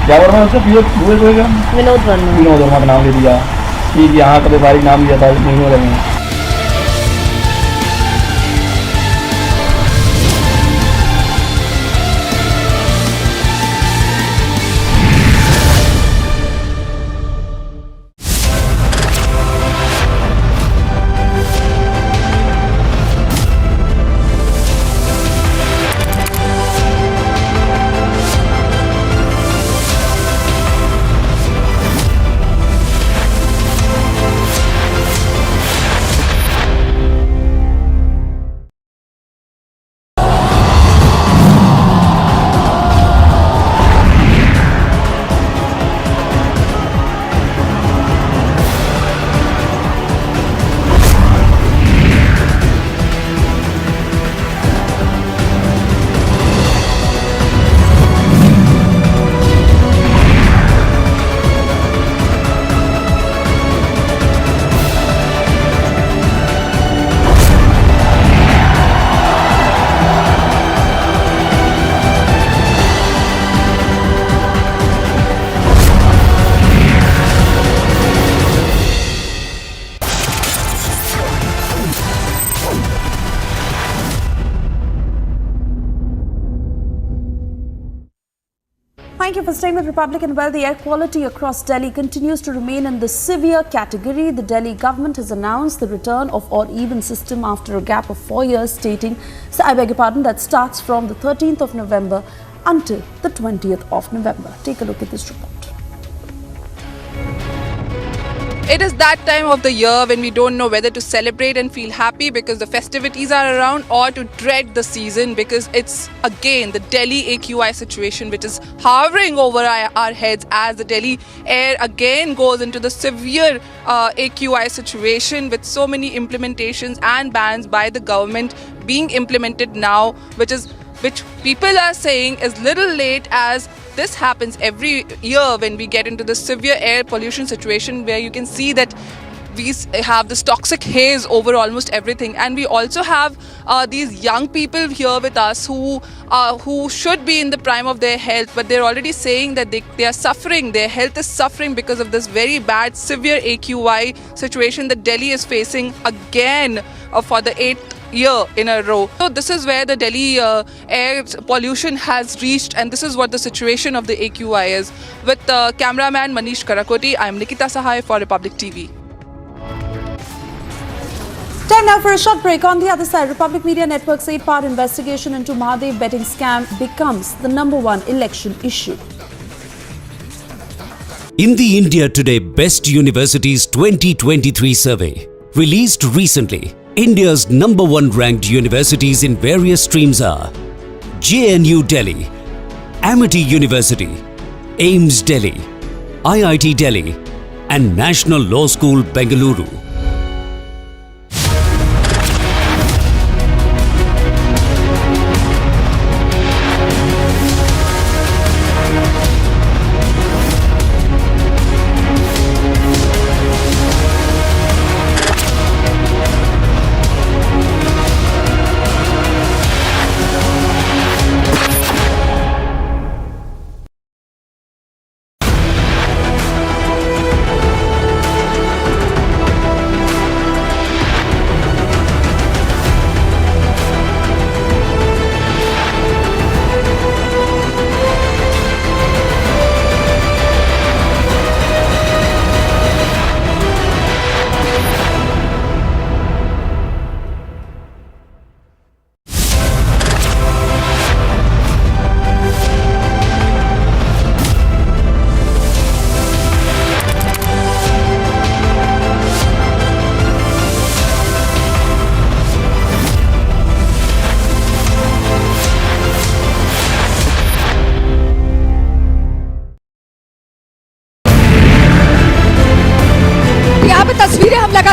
S7: क्या वर्मा उससे
S9: विनोद वर्मा
S7: का नाम ले दिया कि यहाँ का व्यापारी नाम लिया था महीनों लगे।
S2: Thank you for staying with Republic. And well, the air quality across Delhi continues to remain in the severe category. The Delhi government has announced the return of odd-even system after a gap of 4 years, stating, that starts from the 13th of November until the 20th of November. Take a look at this report.
S10: It is that time of the year when we don't know whether to celebrate and feel happy because the festivities are around, or to dread the season because it's again the Delhi AQI situation which is hovering over our heads as the Delhi air again goes into the severe AQI situation with so many implementations and bans by the government being implemented now, which people are saying is little late, as this happens every year when we get into the severe air pollution situation where you can see that we have this toxic haze over almost everything. And we also have these young people here with us who should be in the prime of their health, but they're already saying that they are suffering, their health is suffering because of this very bad severe AQI situation that Delhi is facing again for the 8th year in a row. So this is where the Delhi air pollution has reached, and this is what the situation of the AQI is. With cameraman Manish Karakoti, I am Nikita Sahai for Republic TV.
S2: Time now for a short break. On the other side, Republic Media Network's 8-part investigation into Mahadev betting scam becomes the #1 election issue.
S11: In the India Today Best Universities 2023 survey, released recently, India's #1 ranked universities in various streams are JNU Delhi, Amity University, AIIMS Delhi, IIT Delhi, and National Law School Bengaluru.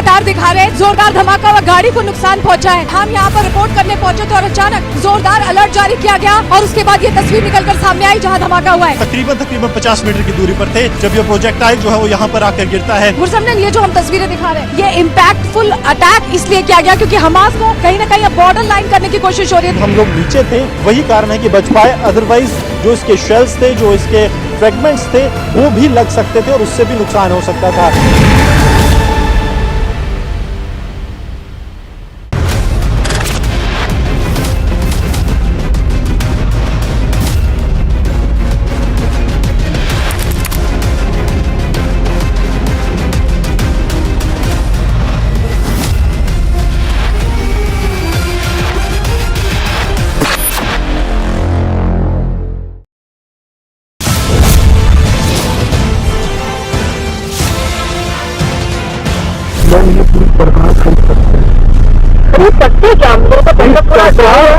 S10: लगातार दिखा रहे हैं। जोरदार धमाका व गाड़ी को नुकसान पहुंचा है। हम यहाँ पर रिपोर्ट करने पहुंचे तो और अचानक जोरदार अलर्ट जारी किया गया और उसके बाद ये तस्वीर निकलकर सामने आई जहाँ धमाका हुआ है।
S7: तकरीबन 50 मीटर की दूरी पर थे जब ये प्रोजेक्टाइल जो है वो यहाँ पर आकर गिरता है।
S10: गुरसमन, ये जो हम तस्वीरें दिखा रहे हैं ये इम्पैक्टफुल अटैक इसलिए किया गया क्योंकि हमास को कहीं न कहीं बॉर्डर लाइन करने की कोशिश हो रही है।
S7: हम लोग नीचे थे, वही कारण है कि बच पाए, अदरवाइज जो इसके शेल्स थे, जो इसके फ्रेगमेंट्स थे, वो भी लग सकते थे और उससे भी नुकसान हो सकता था।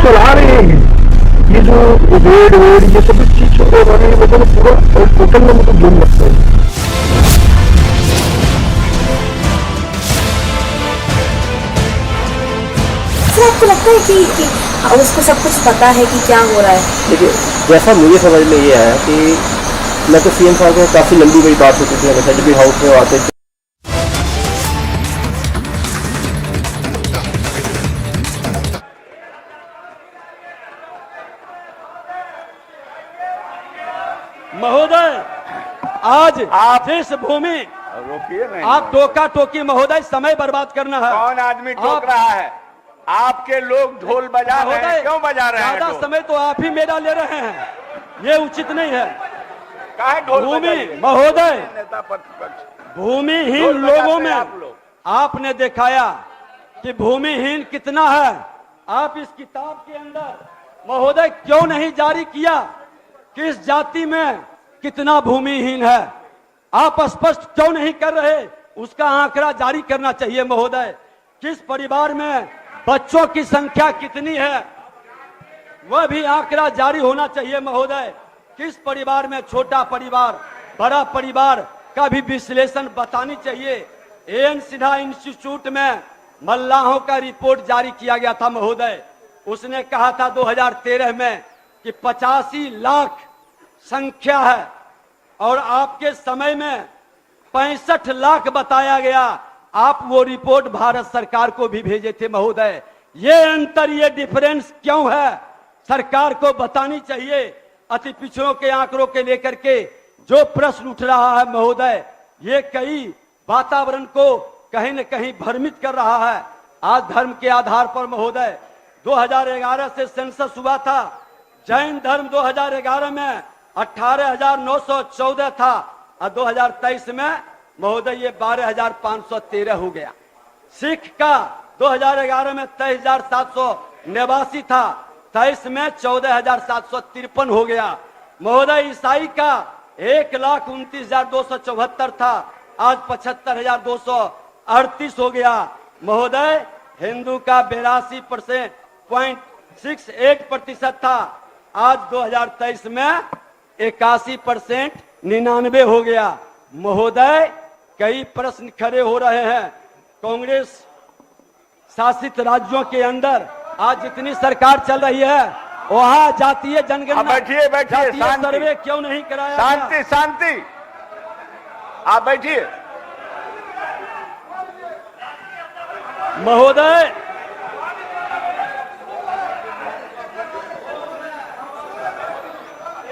S12: चला रहे हैं ये जो वेड ये सब चीज छोटे बने मतलब पूरा टोटल में मतलब धूम लगता है।
S9: आपको लगता है कि उसको सब कुछ पता है कि क्या हो रहा है?
S12: देखिए, जैसा मुझे समझ में ये आया कि मैं तो सीएम साहब को काफी लंबी बड़ी बात होती थी हमेशा जब भी हाउस में आते थे।
S7: महोदय, आज जिस भूमि आप टोका टोकी महोदय समय बर्बाद करना है।
S1: कौन आदमी टोक रहा है? आपके लोग ढोल बजा रहे हैं, क्यों बजा रहे हैं?
S7: ज्यादा समय तो आप ही मेरा ले रहे हैं, ये उचित नहीं है। भूमि महोदय, भूमिहीन लोगों में आपने दिखाया कि भूमिहीन कितना है। आप इस किताब के अंदर महोदय क्यों नहीं जारी किया किस जाति में कितना भूमिहीन है? आप स्पष्ट क्यों नहीं कर रहे? उसका आंकड़ा जारी करना चाहिए महोदय। किस परिवार में बच्चों की संख्या कितनी है वह भी आंकड़ा जारी होना चाहिए महोदय। किस परिवार में छोटा परिवार, बड़ा परिवार का भी विश्लेषण बतानी चाहिए। एएन सिन्हा इंस्टीट्यूट में मल्लाहों का रिपोर्ट जारी किया गया था महोदय। उसने कहा था 2013 में कि 85 लाख संख्या है और आपके समय में 65 लाख बताया गया। आप वो रिपोर्ट भारत सरकार को भी भेजे थे महोदय। ये अंतर, ये डिफरेंस क्यों है? सरकार को बतानी चाहिए। अति पिछड़ों के आंकड़ों के लेकर के जो प्रश्न उठ रहा है महोदय, ये कई वातावरण को कहीं न कहीं भ्रमित कर रहा है। आज धर्म के आधार पर महोदय 2011 से सेंसस हुआ था। जैन धर्म 2011 में 18,914 था और 2023 में महोदय ये 12,513 हो गया। सिख का 2011 में 23,789 था, 23 में 14,753 हो गया। महोदय ईसाई का 1,29,274 था, आज 75,238 हो गया। महोदय हिंदू का 82.68% था, आज 2023 में 81% 99 हो गया। महोदय कई प्रश्न खड़े हो रहे हैं। कांग्रेस शासित राज्यों के अंदर आज जितनी सरकार चल रही है वहाँ जातीय जनगणना,
S1: बैठिए
S7: जातीय सर्वे क्यों नहीं कराया?
S1: शांति शांति, आप बैठिए।
S7: महोदय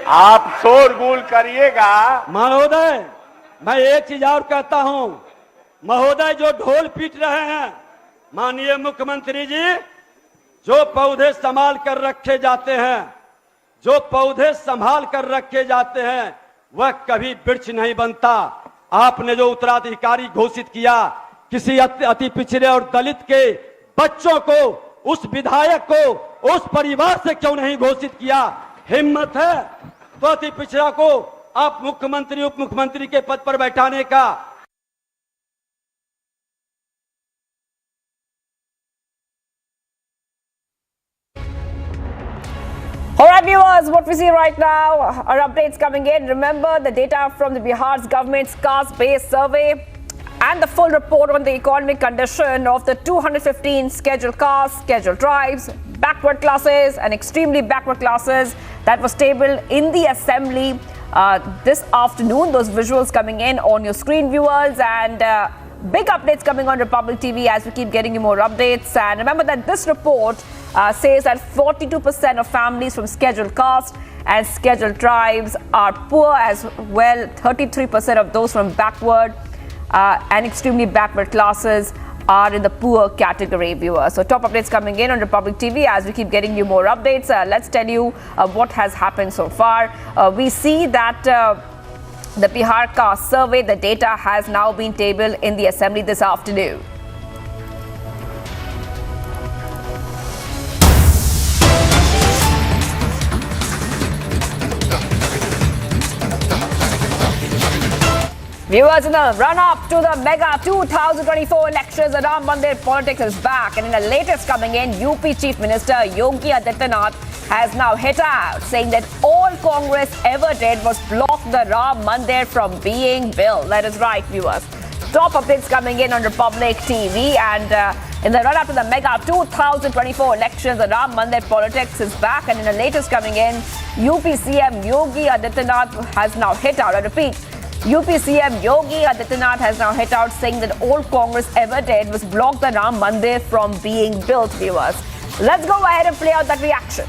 S1: आप शोरगुल करिएगा।
S7: महोदय मैं एक चीज और कहता हूं महोदय, जो ढोल पीट रहे हैं माननीय मुख्यमंत्री जी, जो पौधे संभाल कर रखे जाते हैं, जो पौधे संभाल कर रखे जाते हैं वह कभी वृक्ष नहीं बनता। आपने जो उत्तराधिकारी घोषित किया, किसी अति पिछड़े और दलित के बच्चों को, उस विधायक को, उस परिवार से क्यों नहीं घोषित किया? हिम्मत है तो अति पिछड़ा को आप मुख्यमंत्री उप मुख्यमंत्री के पद पर बैठाने का।
S13: Alright viewers, what we see right now are updates coming in. Remember the data from the Bihar's government's caste-based survey. and the full report on the economic condition of the 215 scheduled castes, scheduled tribes, backward classes and extremely backward classes that was tabled in the assembly this afternoon. Those visuals coming in on your screen, viewers, and big updates coming on Republic TV as we keep getting you more updates. And remember that this report says that 42% of families from scheduled caste and scheduled tribes are poor as well. 33% of those from backward and extremely backward classes are in the poor category, viewers. So top updates coming in on Republic TV as we keep getting you more updates. Let's tell you what has happened so far. We see that the Bihar caste survey, the data has now been tabled in the assembly this afternoon. Viewers, in the run-up to the mega 2024 elections, the Ram Mandir politics is back. And in the latest coming in, UP Chief Minister Yogi Adityanath has now hit out, saying that all Congress ever did was block the Ram Mandir from being built. That is right, viewers. Top updates coming in on Republic TV. And in the run-up to the mega 2024 elections, the Ram Mandir politics is back. And in the latest coming in, UP CM Yogi Adityanath has now hit out. I repeat, UP CM Yogi Adityanath has now hit out, saying that all Congress ever did was block the Ram Mandir from being built, viewers. Let's go ahead and play out that reaction.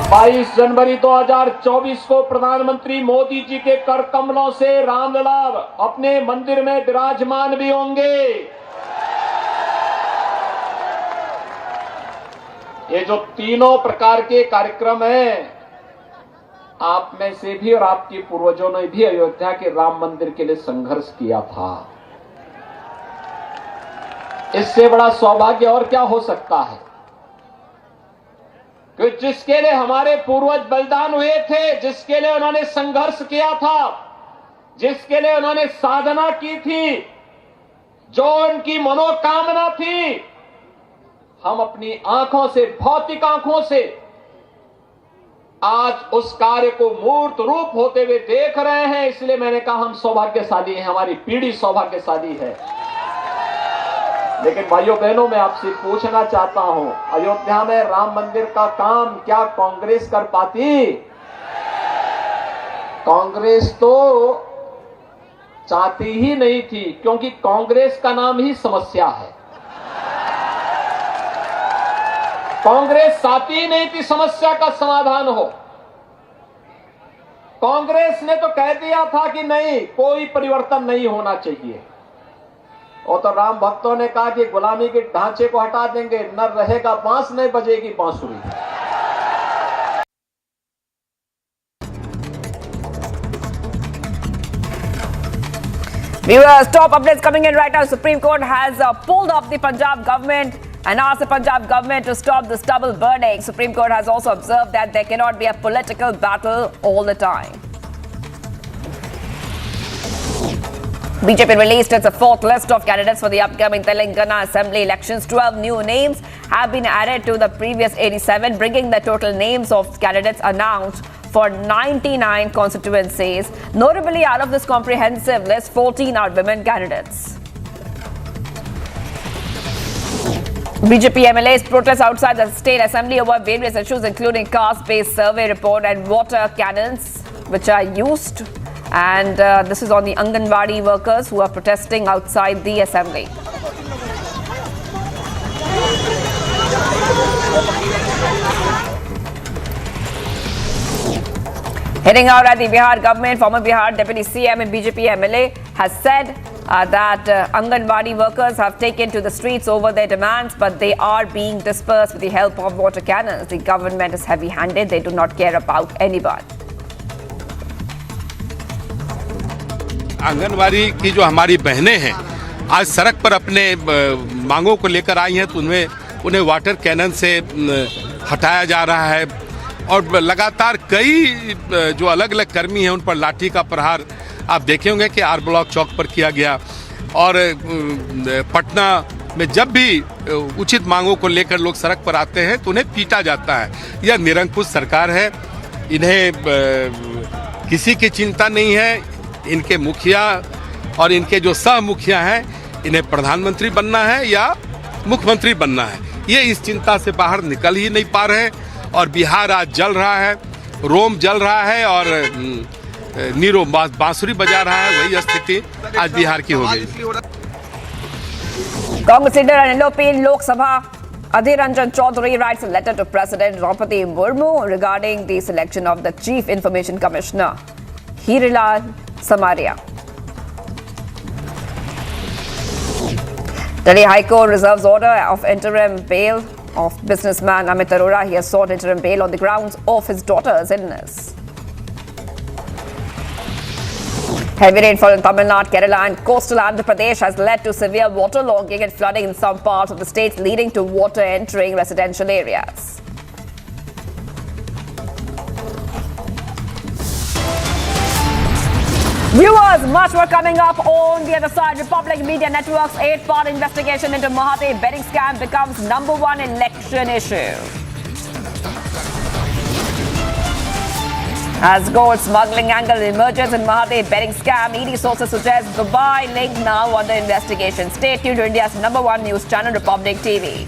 S14: 22 जनवरी 2024 को प्रधानमंत्री मोदी जी के कर कमलों से रामलला अपने मंदिर में विराजमान भी होंगे। ये जो तीनों प्रकार के कार्यक्रम हैं, आप में से भी और आपके पूर्वजों ने भी अयोध्या के राम मंदिर के लिए संघर्ष किया था। इससे बड़ा सौभाग्य और क्या हो सकता है कि जिसके लिए हमारे पूर्वज बलिदान हुए थे, जिसके लिए उन्होंने संघर्ष किया था, जिसके लिए उन्होंने साधना की थी, जो उनकी मनोकामना थी, हम अपनी आंखों से, भौतिक आंखों से आज उस कार्य को मूर्त रूप होते हुए देख रहे हैं। इसलिए मैंने कहा हम सौभाग्यशाली हैं, हमारी पीढ़ी सौभाग्यशाली है। लेकिन भाइयों बहनों, मैं आपसे पूछना चाहता हूं, अयोध्या में राम मंदिर का काम क्या कांग्रेस कर पाती? कांग्रेस तो चाहती ही नहीं थी, क्योंकि कांग्रेस का नाम ही समस्या है। कांग्रेस चाहती ही नहीं थी समस्या का समाधान हो। कांग्रेस ने तो कह दिया था कि नहीं, कोई परिवर्तन नहीं होना चाहिए। और तो राम भक्तों ने कहा कि गुलामी के ढांचे को हटा देंगे, न रहेगा बांस, नहीं बजेगी बांसुरी।
S13: Viewers, top updates coming in right now. Supreme Court has pulled off the Punjab government and asked the Punjab government to stop this double burning. Supreme Court has also observed that there cannot be a political battle all the time. BJP released its fourth list of candidates for the upcoming Telangana Assembly elections. 12 new names have been added to the previous 87, bringing the total names of candidates announced for 99 constituencies. Notably, out of this comprehensive list, 14 are women candidates. BJP MLAs protest outside the state assembly over various issues, including caste-based survey report and water cannons, which are used. And this is on the Anganwadi workers who are protesting outside the assembly. Hitting out at the Bihar government, former Bihar Deputy CM and BJP MLA has said that Anganwadi workers have taken to the streets over their demands, but they are being dispersed with the help of water cannons. The government is heavy-handed. They do not care about anyone.
S6: Anganwadi की जो हमारी बहनें हैं, आज सड़क पर अपने मांगों को लेकर आई हैं, तो उन्हें वाटर कैनन से हटाया जा रहा है। और लगातार कई जो अलग अलग कर्मी हैं उन पर लाठी का प्रहार आप देखे होंगे कि आर ब्लॉक चौक पर किया गया। और पटना में जब भी उचित मांगों को लेकर लोग सड़क पर आते हैं तो उन्हें पीटा जाता है। यह निरंकुश सरकार है, इन्हें किसी की चिंता नहीं है। इनके मुखिया और इनके जो सह मुखिया हैं, इन्हें प्रधानमंत्री बनना है या मुख्यमंत्री बनना है, ये इस चिंता से बाहर निकल ही नहीं पा रहे हैं। और बिहार आज जल रहा है, रोम जल रहा है और नीरो बांसुरी बजा रहा है। वही स्थिति आज बिहार की हो गई।
S13: Congress leader and LOP in Lok Sabha, Adhir Ranjan Chaudhary writes a letter to President Draupadi Murmu regarding the selection of the Chief Information Commissioner, Hirilal Samaria. Delhi High Court reserves order of interim bail of businessman Amit Arora. He has sought interim bail on the grounds of his daughter's illness. Heavy rainfall in Tamil Nadu, Kerala and coastal Andhra Pradesh has led to severe waterlogging and flooding in some parts of the state, leading to water entering residential areas. Viewers, much more coming up on the other side. Republic Media Network's 8-part investigation into Mahathir betting scam becomes #1 election issue. As gold smuggling angle emerges in Mahathir betting scam, ED sources suggest Dubai link now under investigation. Stay tuned to India's #1 news channel, Republic TV.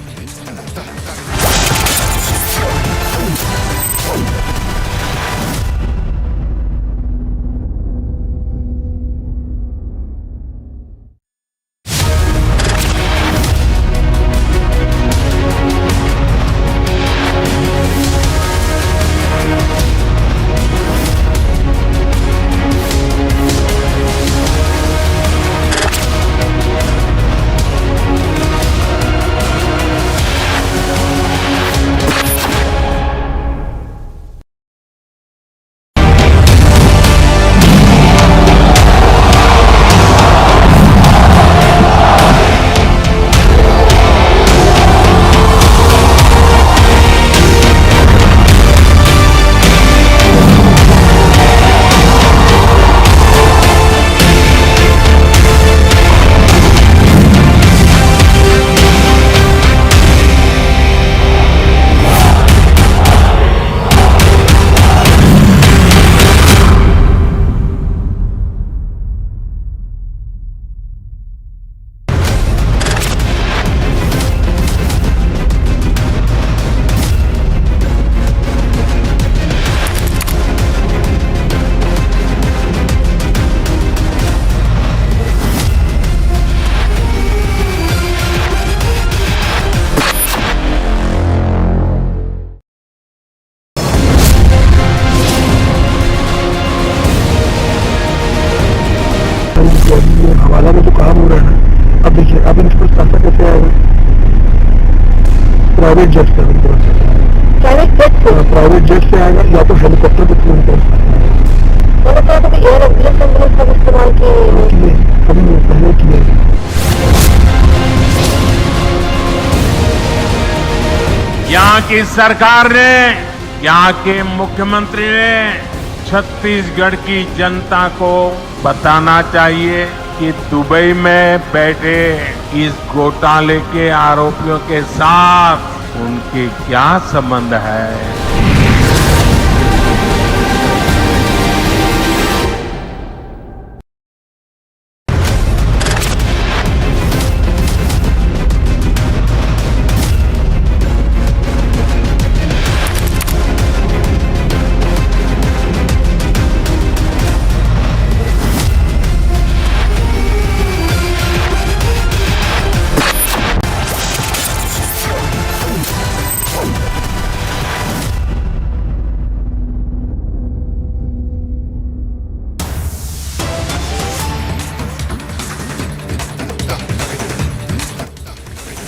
S12: हवाला में जो काम हो रहा है ना, अब देखिए अब इनको पैसा कैसे आएगा? प्राइवेट जेट से प्राइवेट जेट से आएगा या तो हेलीकॉप्टर के थ्रू इनको इस्तेमाल किए कभी पहले किए।
S1: यहाँ की सरकार ने, यहाँ के मुख्यमंत्री ने छत्तीसगढ़ की जनता को बताना चाहिए कि दुबई में बैठे इस घोटाले के आरोपियों के साथ उनके क्या संबंध है।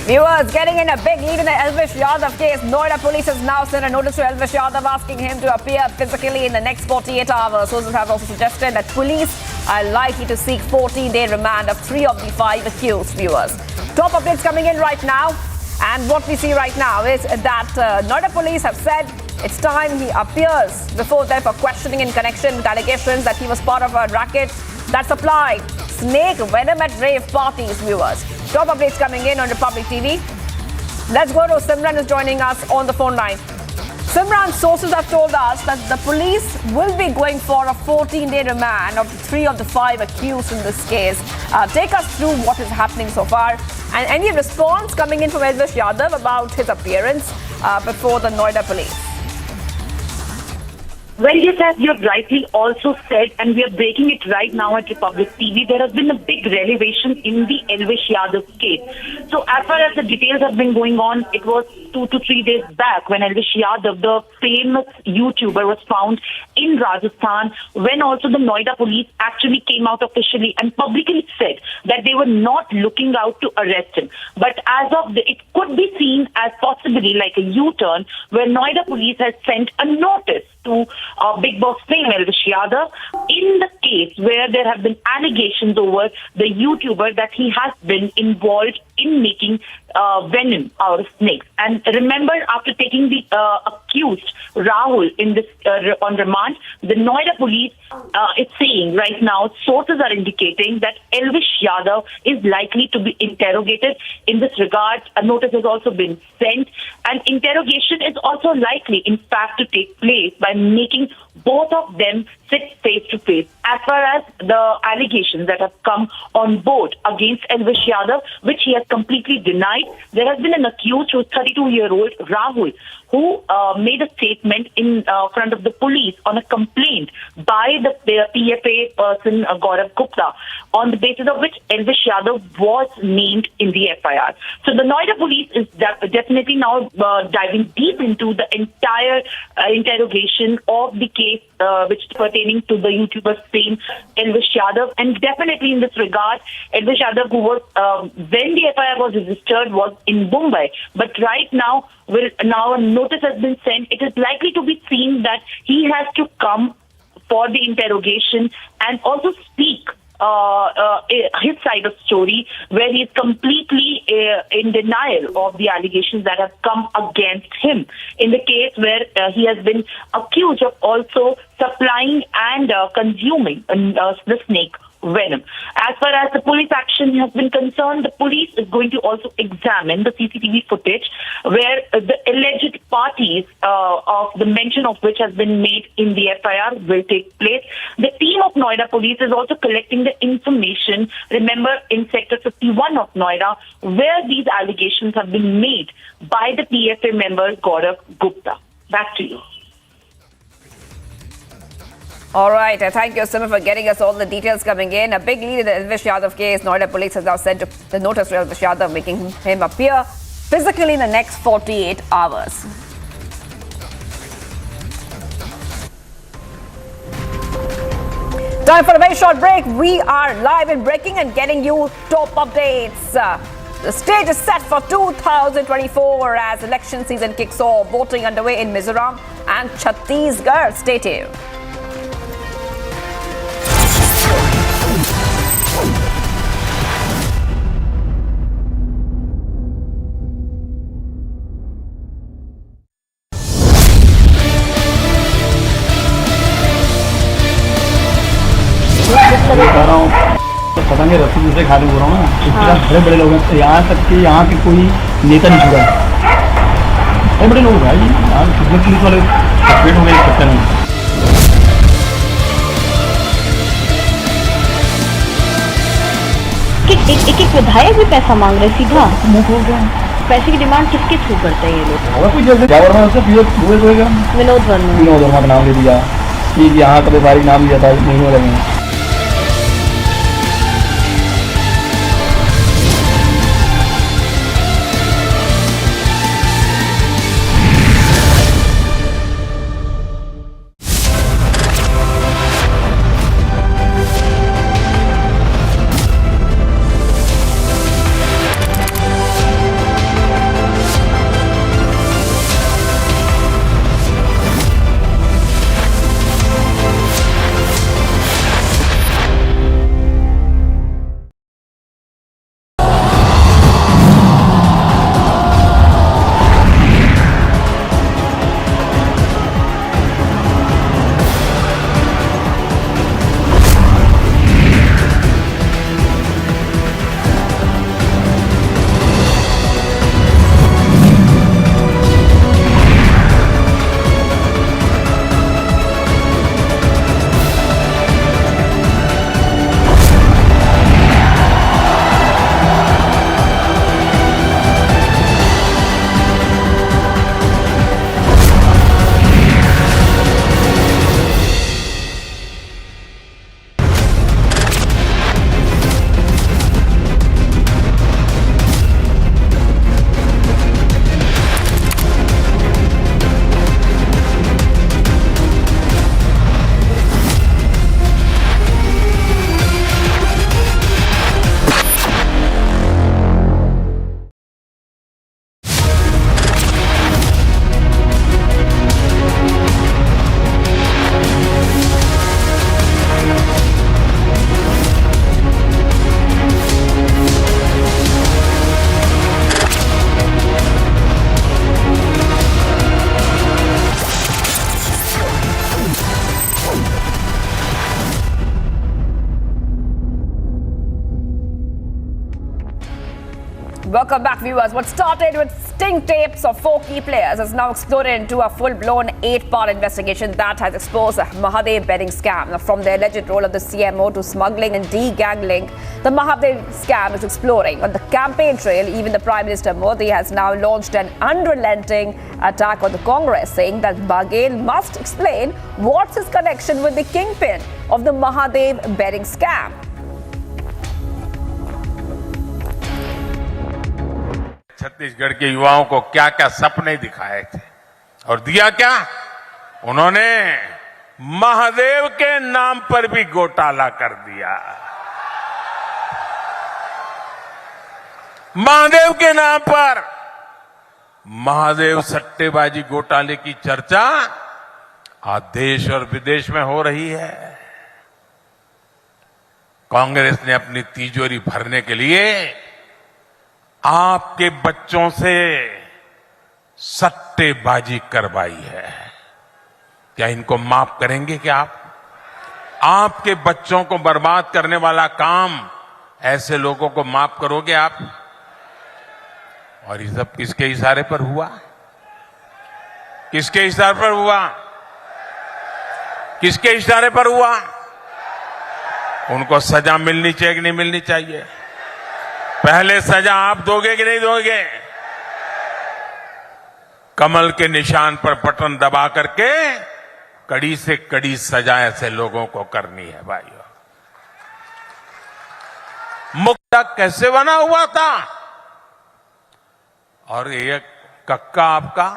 S13: Viewers, getting in a big lead in the Elvish Yadav case, Noida police has now sent a notice to Elvish Yadav asking him to appear physically in the next 48 hours. Sources have also suggested that police are likely to seek 14-day remand of 3 of the 5 accused. Viewers, top updates coming in right now, and what we see right now is that Noida police have said it's time he appears before them for questioning in connection with allegations that he was part of a racket that supplied snake venom at rave parties. Viewers, top updates coming in on Republic TV. Let's go to Simran, who's joining us on the phone line. Simran, sources have told us that the police will be going for a 14-day remand of 3 of the 5 accused in this case. Take us through what is happening so far and any response coming in from Elvish Yadav about his appearance before the Noida police.
S15: Well, yes, as you have rightly also said, and we are breaking it right now at Republic TV, there has been a big revelation in the Elvish Yadav case. So as far as the details have been going on, it was 2 to 3 days back when Elvish Yadav, the famous YouTuber, was found in Rajasthan, when also the Noida police actually came out officially and publicly said that they were not looking out to arrest him. But as of it could be seen as possibly like a U-turn, where Noida police has sent a notice to Big Boss fame Elvish Yadav in the case where there have been allegations over the YouTuber that he has been involved in making venom out of snakes. And remember, after taking the accused Rahul in this on remand, the Noida police is saying right now, sources are indicating that Elvish Yadav is likely to be interrogated. In this regard, a notice has also been sent, and interrogation is also likely, in fact, to take place by making both of them sit face to face. As far as the allegations that have come on board against Elvish Yadav, which he has completely denied, there has been an accused who is 32-year-old Rahul, who made a statement in front of the police on a complaint by the PFA person Gaurav Gupta, on the basis of which Elvish Yadav was named in the FIR. So the Noida police is definitely now diving deep into the entire interrogation of the case which is pertaining to the YouTuber's fame, Elvish Yadav. And definitely in this regard, Elvish Yadav, who was, when the FIR was registered, was in Mumbai. But right now, now a notice has been sent. It is likely to be seen that he has to come for the interrogation and also speak his side of story, where he is completely in denial of the allegations that have come against him in the case where he has been accused of also supplying and consuming the snake venom. As far as the police action has been concerned, the police is going to also examine the CCTV footage where the alleged parties of the mention of which has been made in the FIR will take place. The team of Noida police is also collecting the information, remember, in Sector 51 of Noida, where these allegations have been made by the PFA member Gaurav Gupta. Back to you.
S13: All right. Thank you, Simran, for getting us all the details coming in. A big lead in the Elvish Yadav case. Noida police has now sent the notice to Elvish Yadav, making him appear physically in the next 48 hours. Time for a very short break. We are live in breaking and getting you top updates. The stage is set for 2024 as election season kicks off. Voting underway in Mizoram and Chhattisgarh. Stay tuned.
S7: पता नहीं रस्सी दूसरे खाने हो रहा हूँ ना, इसके साथ बड़े बड़े लोग हैं, यहाँ तक कि यहाँ के कोई नेता नहीं छुड़ा, बड़े बड़े लोग भाई, यहाँ कितने पुलिस वाले सस्पेंड हो गए इस चक्कर में।
S16: एक विधायक भी पैसा मांग रहे सीधा मुंह खोल रहे हैं। पैसे की डिमांड किसके थ्रू करते हैं ये लोग?
S7: अगर कोई जैसे क्या वर्मा से पीएस होएगा, विनोद वर्मा का नाम ले दिया, कि यहाँ का व्यापारी नाम लिया था, महीनों लगे।
S13: Welcome back, viewers. What started with sting tapes of 4 key players has now exploded into a full-blown 8-part investigation that has exposed the Mahadev betting scam. From the alleged role of the CMO to smuggling and de-gang link, the Mahadev scam is exploding. On the campaign trail, even the Prime Minister Modi has now launched an unrelenting attack on the Congress, saying that Baghel must explain what's his connection with the kingpin of the Mahadev betting scam.
S1: Chhattisgarh के युवाओं को क्या क्या सपने दिखाए थे और दिया क्या? उन्होंने महादेव के नाम पर भी घोटाला कर दिया। महादेव के नाम पर महादेव सट्टेबाजी घोटाले की चर्चा आज देश और विदेश में हो रही है। कांग्रेस ने अपनी तिजोरी भरने के लिए आपके बच्चों से सट्टेबाजी करवाई है। क्या इनको माफ करेंगे क्या आप? आपके बच्चों को बर्बाद करने वाला काम ऐसे लोगों को माफ करोगे आप? और ये सब किसके इशारे पर हुआ? किसके इशारे पर हुआ? किसके इशारे पर हुआ? उनको सजा मिलनी चाहिए कि नहीं मिलनी चाहिए? पहले सजा आप दोगे कि नहीं दोगे? कमल के निशान पर बटन दबा करके कड़ी से कड़ी सजा ऐसे लोगों को करनी है भाइयों। मुक्ता कैसे बना हुआ था? और ये कक्का आपका,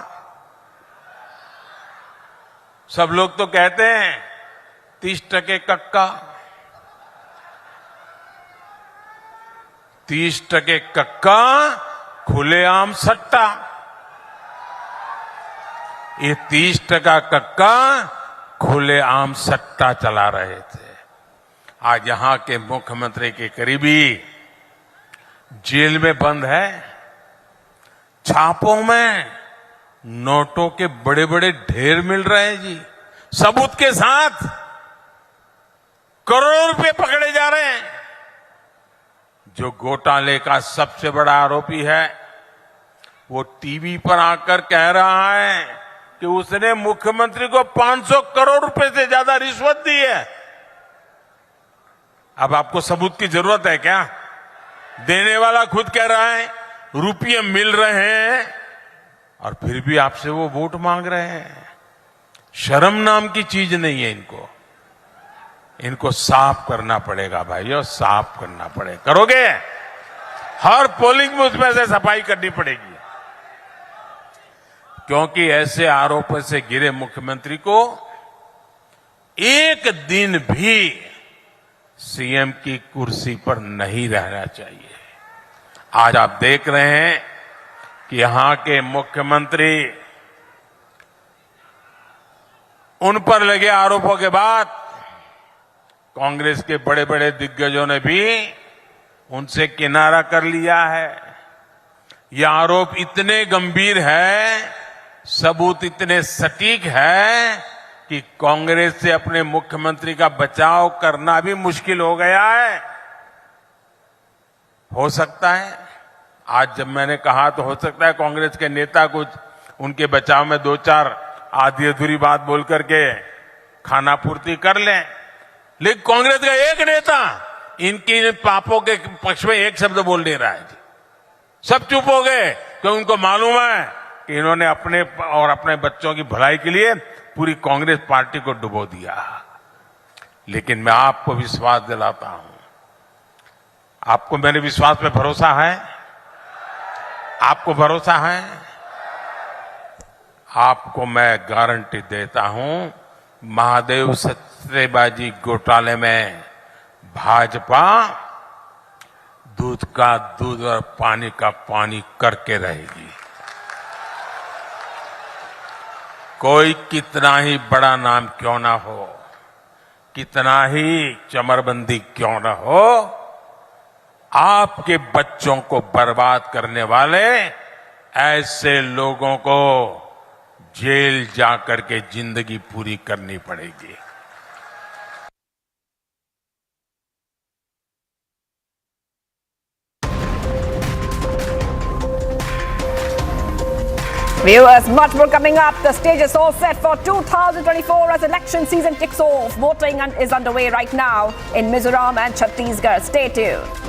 S1: सब लोग तो कहते हैं 30% कक्का, 30% कक्का, खुलेआम सट्टा। ये 30% कक्का खुलेआम सट्टा चला रहे थे। आज यहां के मुख्यमंत्री के करीबी जेल में बंद है। छापों में नोटों के बड़े बड़े ढेर मिल रहे हैं जी, सबूत के साथ करोड़ों रुपए पकड़े जा रहे हैं। जो घोटाले का सबसे बड़ा आरोपी है वो टीवी पर आकर कह रहा है कि उसने मुख्यमंत्री को 500 करोड़ रुपए से ज्यादा रिश्वत दी है। अब आपको सबूत की जरूरत है क्या? देने वाला खुद कह रहा है रुपये मिल रहे हैं और फिर भी आपसे वो वोट मांग रहे हैं। शर्म नाम की चीज नहीं है इनको। इनको साफ करना पड़ेगा भाइयों, साफ करना पड़ेगा। करोगे? हर पोलिंग बूथ में से सफाई करनी पड़ेगी, क्योंकि ऐसे आरोपों से घिरे मुख्यमंत्री को एक दिन भी सीएम की कुर्सी पर नहीं रहना चाहिए। आज आप देख रहे हैं कि यहां के मुख्यमंत्री उन पर लगे आरोपों के बाद कांग्रेस के बड़े बड़े दिग्गजों ने भी उनसे किनारा कर लिया है। ये आरोप इतने गंभीर है, सबूत इतने सटीक है कि कांग्रेस से अपने मुख्यमंत्री का बचाव करना भी मुश्किल हो गया है। हो सकता है आज जब मैंने कहा तो हो सकता है कांग्रेस के नेता कुछ उनके बचाव में 2-4 आधी अधूरी बात बोल करके खाना पूर्ति कर लें, लेकिन कांग्रेस का एक नेता इनकी पापों के पक्ष में एक शब्द बोल नहीं रहा है। सब चुप हो गए क्योंकि उनको मालूम है कि इन्होंने अपने और अपने बच्चों की भलाई के लिए पूरी कांग्रेस पार्टी को डुबो दिया। लेकिन मैं आपको विश्वास दिलाता हूं, आपको मेरे विश्वास पे भरोसा है? आपको भरोसा है? आपको मैं गारंटी देता हूं, महादेव सट्टेबाजी घोटाले में भाजपा दूध का दूध और पानी का पानी करके रहेगी। कोई कितना ही बड़ा नाम क्यों ना हो, कितना ही चमरबंदी क्यों ना हो, आपके बच्चों को बर्बाद करने वाले ऐसे लोगों को जेल जाकर के जिंदगी पूरी करनी पड़ेगी।
S13: Viewers, much more coming up. The stage is all set for 2024 as election season kicks off. Voting is underway right now in Mizoram and Chhattisgarh. Stay tuned.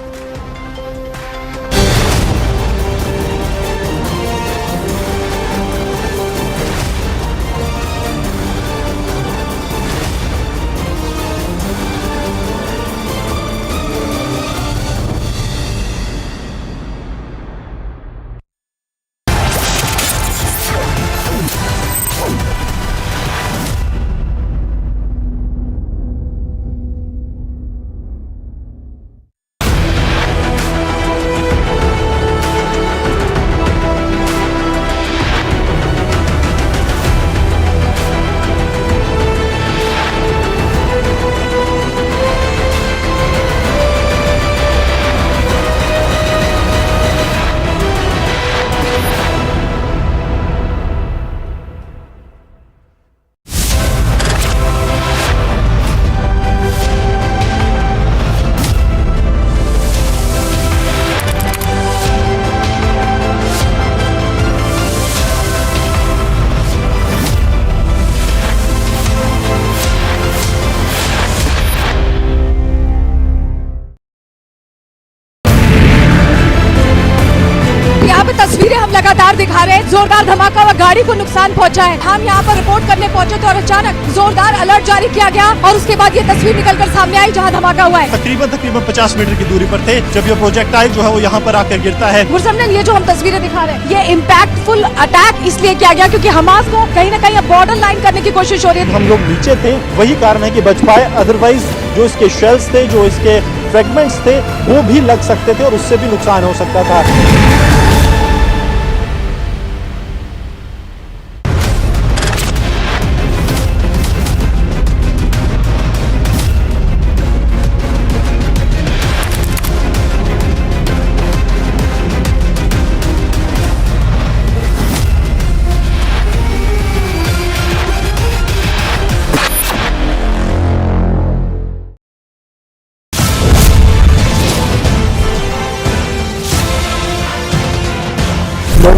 S17: तस्वीरें हम लगातार दिखा रहे हैं। जोरदार धमाका हुआ, गाड़ी को नुकसान पहुंचा है। हम यहाँ पर रिपोर्ट करने पहुंचे थे और अचानक जोरदार अलर्ट जारी किया गया और उसके बाद ये तस्वीर निकलकर सामने आई जहाँ धमाका हुआ है।
S7: तकरीबन 50 मीटर की दूरी पर थे जब ये प्रोजेक्टाइल जो है वो यहाँ पर आकर गिरता है।
S17: गुरसमन, ये जो हम तस्वीरें दिखा रहे हैं, ये इम्पैक्टफुल अटैक इसलिए किया गया क्योंकि हमास को कहीं न कहीं बॉर्डर लाइन करने की कोशिश हो रही है।
S7: हम लोग नीचे थे, वही कारण है कि बच पाए, अदरवाइज जो इसके शेल्स थे, जो इसके फ्रेगमेंट्स थे, वो भी लग सकते थे और उससे भी नुकसान हो सकता था।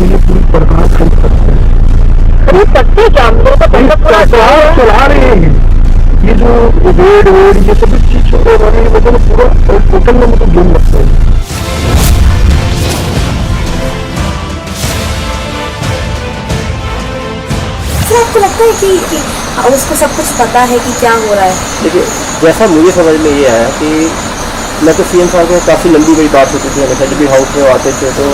S12: ये पूरी प्रकार कर सकते हैं। चला रहे हैं ये जो वेड ये सभी चीज छोटे बने मतलब पूरा टोटल में मतलब गेम लगता है।
S9: सर, आपको लगता है कि उसको सब कुछ पता है कि क्या हो रहा है?
S18: देखिए, जैसा मुझे समझ में ये आया कि मैं तो सीएम साहब को काफ़ी लंबी बड़ी बात होती थी, हमेशा जब भी हाउस में आते थे तो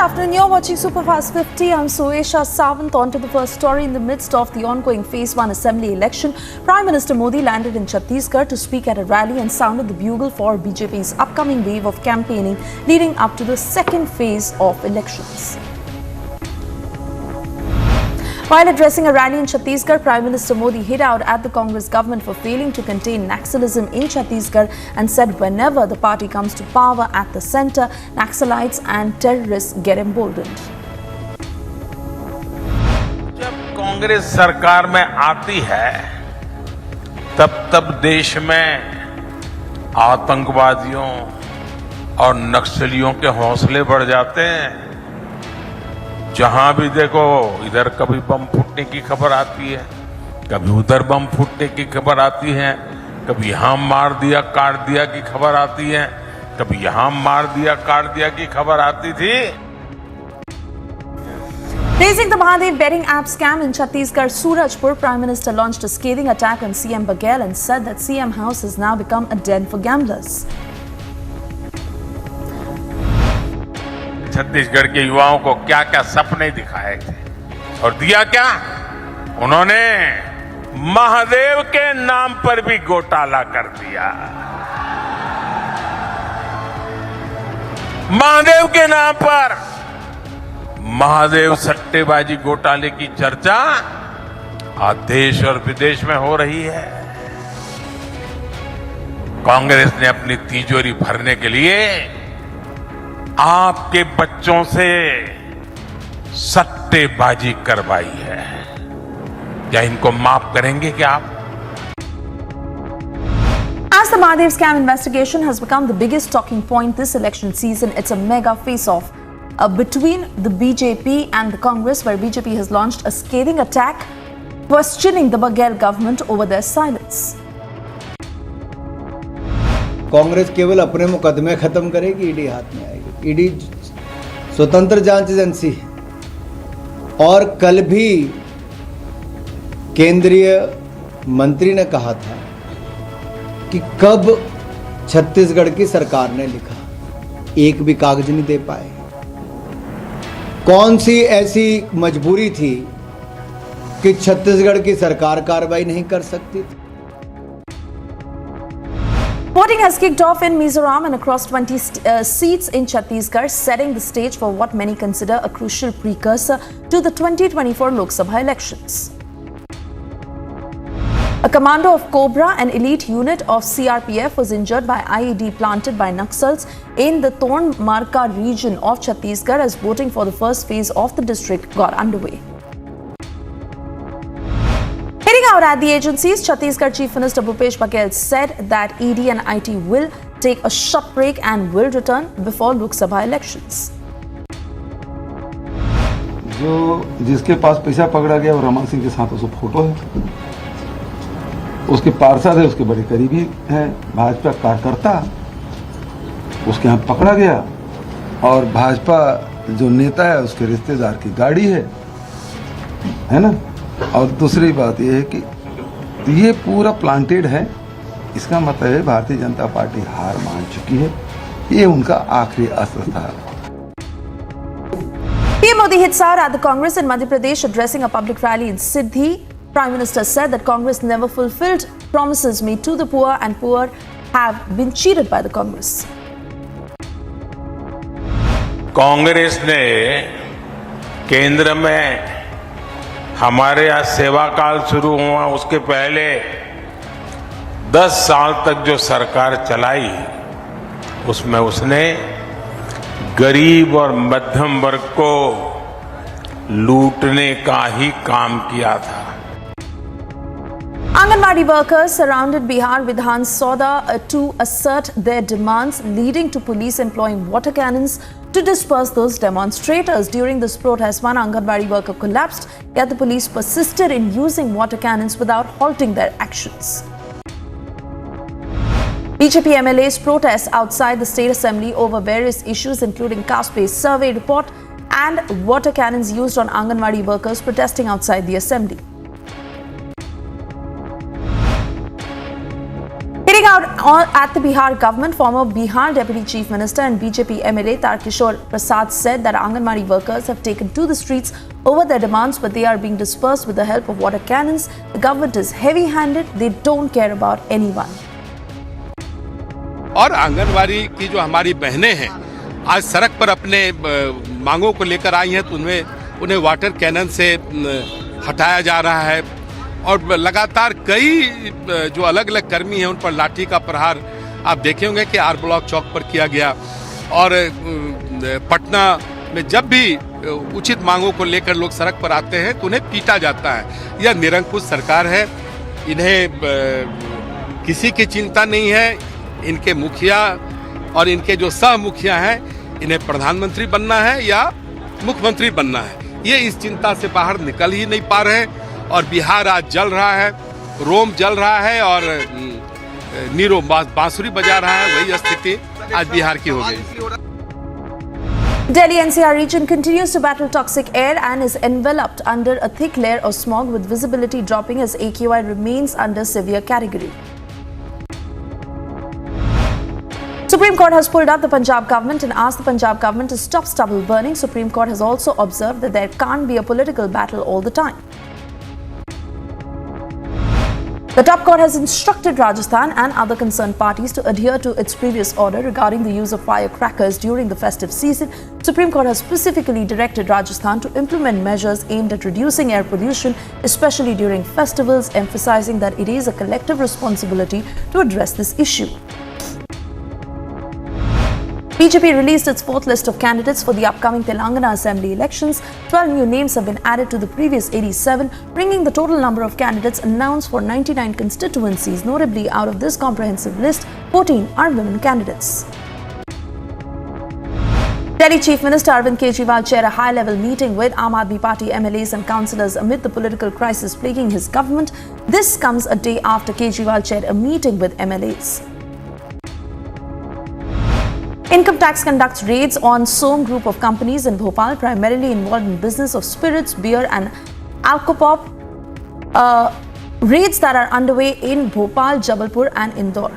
S2: afternoon, you're watching Superfast 50. I'm Suesha Sawant. On to the first story. In the midst of the ongoing Phase 1 Assembly election, Prime Minister Modi landed in Chhattisgarh to speak at a rally and sounded the bugle for BJP's upcoming wave of campaigning leading up to the second phase of elections. While addressing a rally in Chhattisgarh, Prime Minister Modi hit out at the Congress government for failing to contain Naxalism in Chhattisgarh and said whenever the party comes to power at the centre, Naxalites and terrorists get emboldened.
S1: जब कांग्रेस सरकार में आती है, तब देश में आतंकवादियों और नक्सलियों के हौसले बढ़ जाते हैं। जहां भी देखो इधर कभी बम फूटने की खबर आती है, कभी उधर बम फूटने की खबर आती है, कभी यहां मार दिया काट दिया की खबर आती है, कभी यहां मार दिया काट दिया की खबर आती थी।
S2: Raising the Mahadev betting app scam in Chhattisgarh, Surajpur, Prime Minister launched a scathing attack on CM Baghel and said that CM House has now become a den for gamblers.
S1: Chhattisgarh के युवाओं को क्या क्या सपने दिखाए थे और दिया क्या? उन्होंने महादेव के नाम पर भी घोटाला कर दिया। महादेव के नाम पर महादेव सट्टेबाजी घोटाले की चर्चा आज देश और विदेश में हो रही है। कांग्रेस ने अपनी तिजोरी भरने के लिए आपके बच्चों से सट्टेबाजी करवाई है। क्या इनको माफ करेंगे क्या आप?
S2: As the Madhya scam investigation has become the biggest talking point this election season, it's a mega face-off between the BJP and the Congress, where BJP has launched a scathing attack, questioning the Baghel government over their silence.
S3: Congress केवल अपने मुकदमे खत्म करेगी, ED हाथ में आएगी। ED स्वतंत्र जांच एजेंसी है और कल भी केंद्रीय मंत्री ने कहा था कि कब छत्तीसगढ़ की सरकार ने लिखा, एक भी कागज नहीं दे पाए। कौन सी ऐसी मजबूरी थी कि छत्तीसगढ़ की सरकार कार्रवाई नहीं कर सकती थी?
S2: Voting has kicked off in Mizoram and across 20 seats in Chhattisgarh, setting the stage for what many consider a crucial precursor to the 2024 Lok Sabha elections. A commando of Cobra, an elite unit of CRPF, was injured by IED planted by Naxals in the Thorn Marka region of Chhattisgarh as voting for the first phase of the district got underway. Heading out at the agencies, Chhattisgarh Chief Minister Bhupesh Baghel said that ED and IT will take a short break and will return before Lok Sabha elections.
S19: जो जिसके पास पैसा पकड़ा गया वो रमन सिंह के साथ उसका photo है, उसके पार्षद है, उसके बड़े करीबी है, भाजपा कार्यकर्ता उसके यहाँ पकड़ा गया और भाजपा जो नेता है उसके रिश्तेदार की गाड़ी है ना। और दूसरी बात यह है कि ये पूरा प्लांटेड है, इसका मतलब है भारतीय जनता पार्टी हार मान चुकी है, ये उनका आखिरी अस्त्र था।
S2: PM Modi hits out at the Congress in Madhya Pradesh, addressing a public rally in Siddhi. Prime Minister said that Congress never fulfilled promises made to the poor and poor have been cheated by the Congress.
S1: Congress ने केंद्र में हमारे यहाँ सेवा काल शुरू हुआ उसके पहले 10 साल तक जो सरकार चलाई उसमें उसने गरीब और मध्यम वर्ग को लूटने का ही काम किया था।
S2: Anganwadi workers surrounded Bihar Vidhan Sabha to assert their demands, leading to police employing water cannons to disperse those demonstrators. During this protest, one Anganwadi worker collapsed, yet the police persisted in using water cannons without halting their actions. BJP MLAs protest outside the State Assembly over various issues including caste-based survey report and water cannons used on Anganwadi workers protesting outside the assembly. Hitting out at the Bihar government, former Bihar Deputy Chief Minister and BJP MLA Tarkishore Prasad said that Anganwadi workers have taken to the streets over their demands, but they are being dispersed with the help of water cannons. The government is heavy-handed. They don't care about anyone.
S6: और आंगनवाड़ी की जो हमारी बहनें हैं आज सड़क पर अपने मांगों को लेकर आई हैं, तो उन्हें वाटर कैनन से हटाया जा रहा है और लगातार कई जो अलग अलग कर्मी हैं उन पर लाठी का प्रहार आप देखे होंगे कि आर ब्लॉक चौक पर किया गया। और पटना में जब भी उचित मांगों को लेकर लोग सड़क पर आते हैं तो उन्हें पीटा जाता है। यह निरंकुश सरकार है, इन्हें किसी की चिंता नहीं है। इनके मुखिया और इनके जो सह मुखिया हैं इन्हें प्रधानमंत्री बनना है या मुख्यमंत्री बनना है, ये इस चिंता से बाहर निकल ही नहीं पा रहे हैं। और बिहार आज जल रहा है, रोम जल रहा है और नीरो बांसुरी बजा रहा है, वही स्थिति आज बिहार की हो गई।
S2: Delhi NCR region continues to battle toxic air and is enveloped under a thick layer of smog with visibility dropping as AQI remains under severe category. Supreme Court has pulled up the Punjab government and asked the Punjab government to stop stubble burning. Supreme Court has also observed that there can't be a political battle all the time. The top court has instructed Rajasthan and other concerned parties to adhere to its previous order regarding the use of firecrackers during the festive season. Supreme Court has specifically directed Rajasthan to implement measures aimed at reducing air pollution, especially during festivals, emphasizing that it is a collective responsibility to address this issue. BJP released its fourth list of candidates for the upcoming Telangana Assembly elections. 12 new names have been added to the previous 87, bringing the total number of candidates announced for 99 constituencies. Notably, out of this comprehensive list, 14 are women candidates. Delhi Chief Minister Arvind Kejriwal chaired a high-level meeting with Aam Aadmi Party MLAs and councillors amid the political crisis plaguing his government. This comes a day after Kejriwal chaired a meeting with MLAs. Income tax conducts raids on Som group of companies in Bhopal, primarily involved in business of spirits, beer and alcopop. Raids that are underway in Bhopal, Jabalpur and Indore.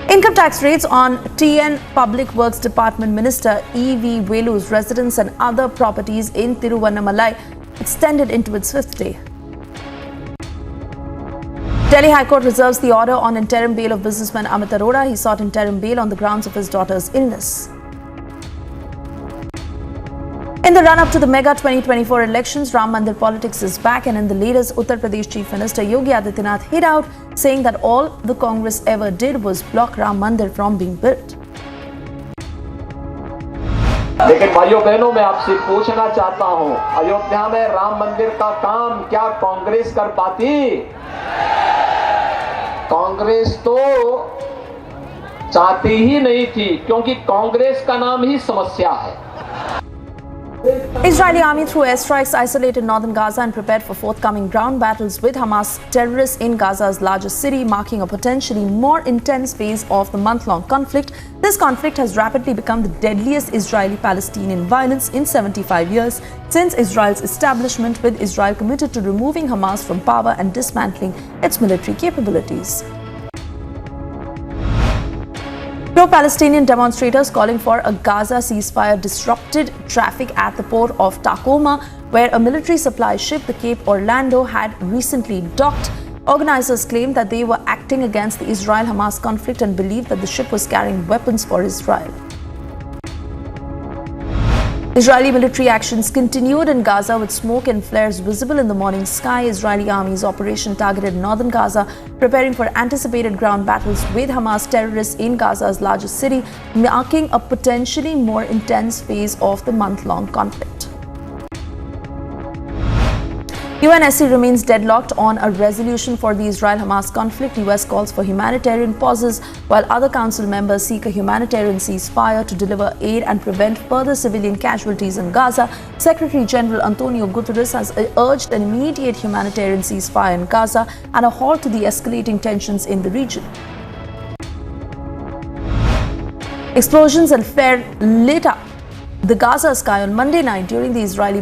S2: Income tax raids on TN Public Works Department Minister E.V. Velu's residence and other properties in Tiruvannamalai extended into its fifth day. Delhi High Court reserves the order on interim bail of businessman Amit Arora. He sought interim bail on the grounds of his daughter's illness. In the run-up to the mega 2024 elections, Ram Mandir politics is back, and in the latest, Uttar Pradesh Chief Minister Yogi Adityanath hit out, saying that all the Congress ever did was block Ram Mandir from being built.
S14: लेकिन भाइयों बहनों मैं आपसे पूछना चाहता हूं, अयोध्या में राम मंदिर का काम क्या कांग्रेस कर पाती? कांग्रेस तो चाहती ही नहीं थी, क्योंकि कांग्रेस का नाम ही समस्या है.
S2: Israeli army threw airstrikes isolated northern Gaza and prepared for forthcoming ground battles with Hamas terrorists in Gaza's largest city, marking a potentially more intense phase of the month-long conflict. This conflict has rapidly become the deadliest Israeli-Palestinian violence in 75 years since Israel's establishment, with Israel committed to removing Hamas from power and dismantling its military capabilities. Pro-Palestinian demonstrators calling for a Gaza ceasefire disrupted traffic at the port of Tacoma, where a military supply ship, the Cape Orlando, had recently docked. Organizers claimed that they were acting against the Israel-Hamas conflict and believed that the ship was carrying weapons for Israel. Israeli military actions continued in Gaza with smoke and flares visible in the morning sky. Israeli army's operation targeted northern Gaza, preparing for anticipated ground battles with Hamas terrorists in Gaza's largest city, marking a potentially more intense phase of the month-long conflict. UNSC remains deadlocked on a resolution for the Israel-Hamas conflict. US calls for humanitarian pauses, while other council members seek a humanitarian ceasefire to deliver aid and prevent further civilian casualties in Gaza. Secretary General Antonio Guterres has urged an immediate humanitarian ceasefire in Gaza and a halt to the escalating tensions in the region. Explosions and flare lit up the Gaza sky on Monday night during the Israeli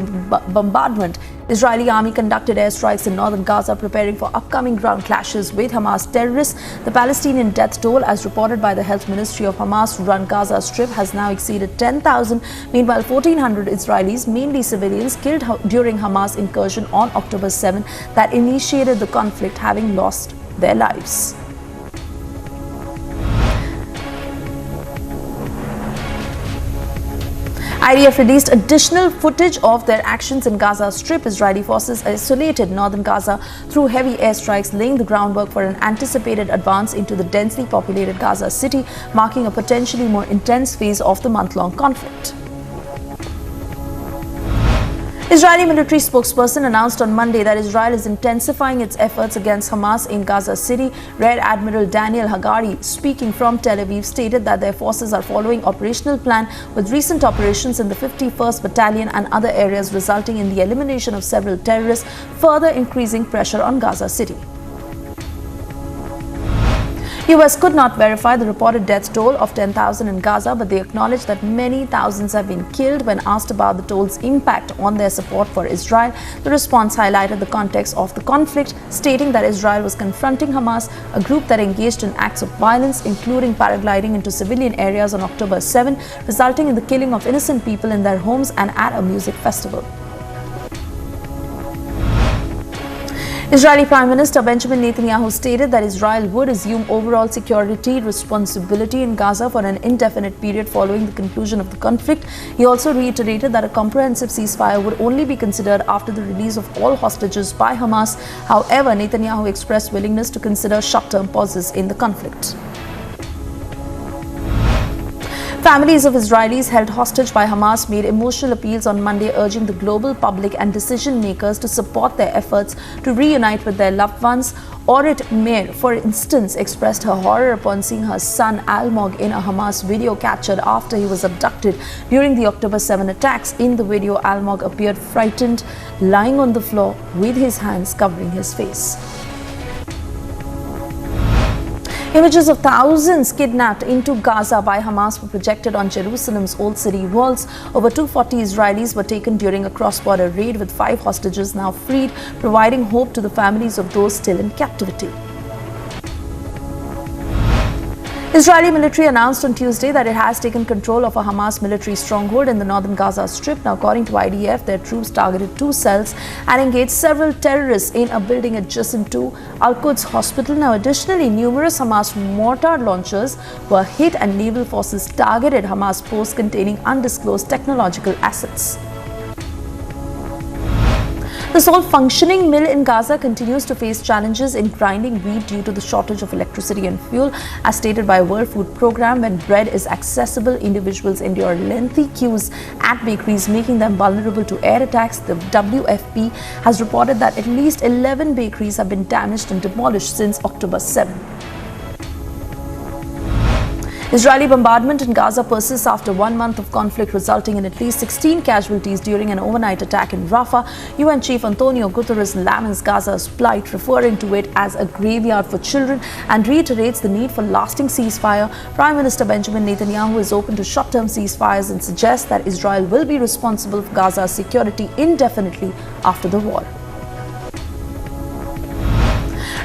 S2: bombardment. Israeli army conducted airstrikes in northern Gaza, preparing for upcoming ground clashes with Hamas terrorists. The Palestinian death toll, as reported by the health ministry of Hamas-run Gaza Strip, has now exceeded 10,000. Meanwhile, 1,400 Israelis, mainly civilians, killed during Hamas incursion on October 7 that initiated the conflict, having lost their lives. IDF released additional footage of their actions in Gaza Strip. Israeli forces isolated northern Gaza through heavy airstrikes, laying the groundwork for an anticipated advance into the densely populated Gaza city, marking a potentially more intense phase of the month-long conflict. Israeli military spokesperson announced on Monday that Israel is intensifying its efforts against Hamas in Gaza City. Rear Admiral Daniel Hagari, speaking from Tel Aviv, stated that their forces are following operational plan, with recent operations in the 51st Battalion and other areas resulting in the elimination of several terrorists, further increasing pressure on Gaza City. US could not verify the reported death toll of 10,000 in Gaza, but they acknowledged that many thousands have been killed. When asked about the toll's impact on their support for Israel, the response highlighted the context of the conflict, stating that Israel was confronting Hamas, a group that engaged in acts of violence, including paragliding into civilian areas on October 7, resulting in the killing of innocent people in their homes and at a music festival. Israeli Prime Minister Benjamin Netanyahu stated that Israel would assume overall security responsibility in Gaza for an indefinite period following the conclusion of the conflict. He also reiterated that a comprehensive ceasefire would only be considered after the release of all hostages by Hamas. However, Netanyahu expressed willingness to consider short-term pauses in the conflict. Families of Israelis held hostage by Hamas made emotional appeals on Monday, urging the global public and decision makers to support their efforts to reunite with their loved ones. Orit Meir, for instance, expressed her horror upon seeing her son Almog in a Hamas video captured after he was abducted during the October 7 attacks. In the video, Almog appeared frightened, lying on the floor with his hands covering his face. Images of thousands kidnapped into Gaza by Hamas were projected on Jerusalem's Old City walls. Over 240 Israelis were taken during a cross-border raid, with 5 hostages now freed, providing hope to the families of those still in captivity. Israeli military announced on Tuesday that it has taken control of a Hamas military stronghold in the northern Gaza Strip. Now, according to IDF, their troops targeted 2 cells and engaged several terrorists in a building adjacent to Al-Quds hospital. Now, additionally, numerous Hamas mortar launchers were hit and naval forces targeted Hamas posts containing undisclosed technological assets. The sole functioning mill in Gaza continues to face challenges in grinding wheat due to the shortage of electricity and fuel. As stated by World Food Programme, when bread is accessible, individuals endure lengthy queues at bakeries, making them vulnerable to air attacks. The WFP has reported that at least 11 bakeries have been damaged and demolished since October 7. Israeli bombardment in Gaza persists after 1 month of conflict, resulting in at least 16 casualties during an overnight attack in Rafah. UN Chief Antonio Guterres laments Gaza's plight, referring to it as a graveyard for children, and reiterates the need for lasting ceasefire. Prime Minister Benjamin Netanyahu is open to short-term ceasefires and suggests that Israel will be responsible for Gaza's security indefinitely after the war.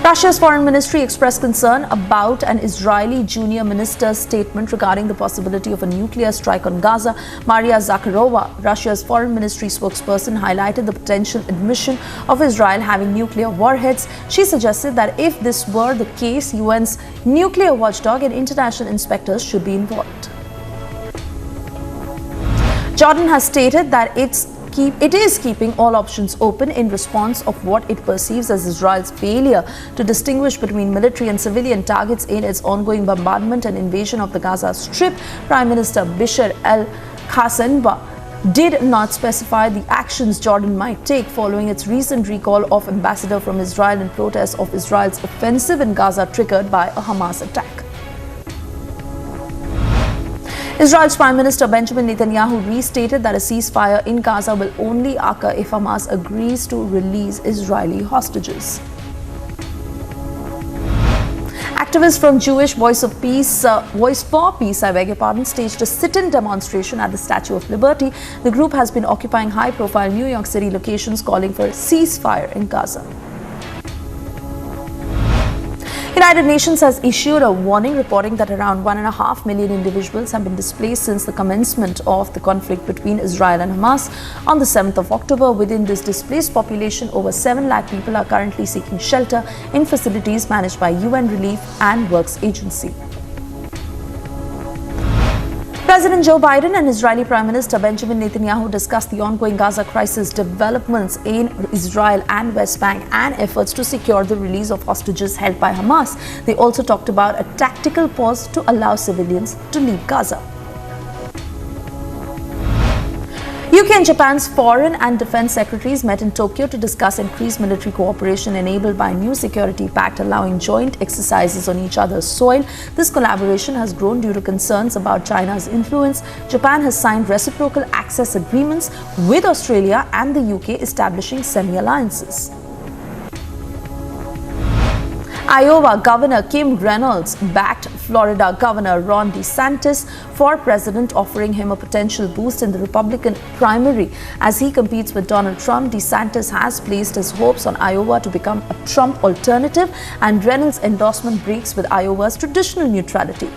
S2: Russia's foreign ministry expressed concern about an Israeli junior minister's statement regarding the possibility of a nuclear strike on Gaza. Maria Zakharova, Russia's foreign ministry spokesperson, highlighted the potential admission of Israel having nuclear warheads. She suggested that if this were the case, UN's nuclear watchdog and international inspectors should be involved. Jordan has stated that it is keeping all options open in response of what it perceives as Israel's failure to distinguish between military and civilian targets in its ongoing bombardment and invasion of the Gaza Strip. Prime Minister Bishr al-Qassenba did not specify the actions Jordan might take following its recent recall of ambassador from Israel in protest of Israel's offensive in Gaza triggered by a Hamas attack. Israel's Prime Minister Benjamin Netanyahu restated that a ceasefire in Gaza will only occur if Hamas agrees to release Israeli hostages. Activists from Jewish Voice for Peace, staged a sit-in demonstration at the Statue of Liberty. The group has been occupying high-profile New York City locations, calling for a ceasefire in Gaza. United Nations has issued a warning, reporting that around 1.5 million individuals have been displaced since the commencement of the conflict between Israel and Hamas on the 7th of October. Within this displaced population, over 7 lakh people are currently seeking shelter in facilities managed by UN Relief and Works Agency. President Joe Biden and Israeli Prime Minister Benjamin Netanyahu discussed the ongoing Gaza crisis, developments in Israel and West Bank, and efforts to secure the release of hostages held by Hamas. They also talked about a tactical pause to allow civilians to leave Gaza. UK and Japan's foreign and defense secretaries met in Tokyo to discuss increased military cooperation enabled by a new security pact allowing joint exercises on each other's soil. This collaboration has grown due to concerns about China's influence. Japan has signed reciprocal access agreements with Australia and the UK, establishing semi-alliances. Iowa Governor Kim Reynolds backed Florida Governor Ron DeSantis for president, offering him a potential boost in the Republican primary. As he competes with Donald Trump, DeSantis has placed his hopes on Iowa to become a Trump alternative, and Reynolds' endorsement breaks with Iowa's traditional neutrality.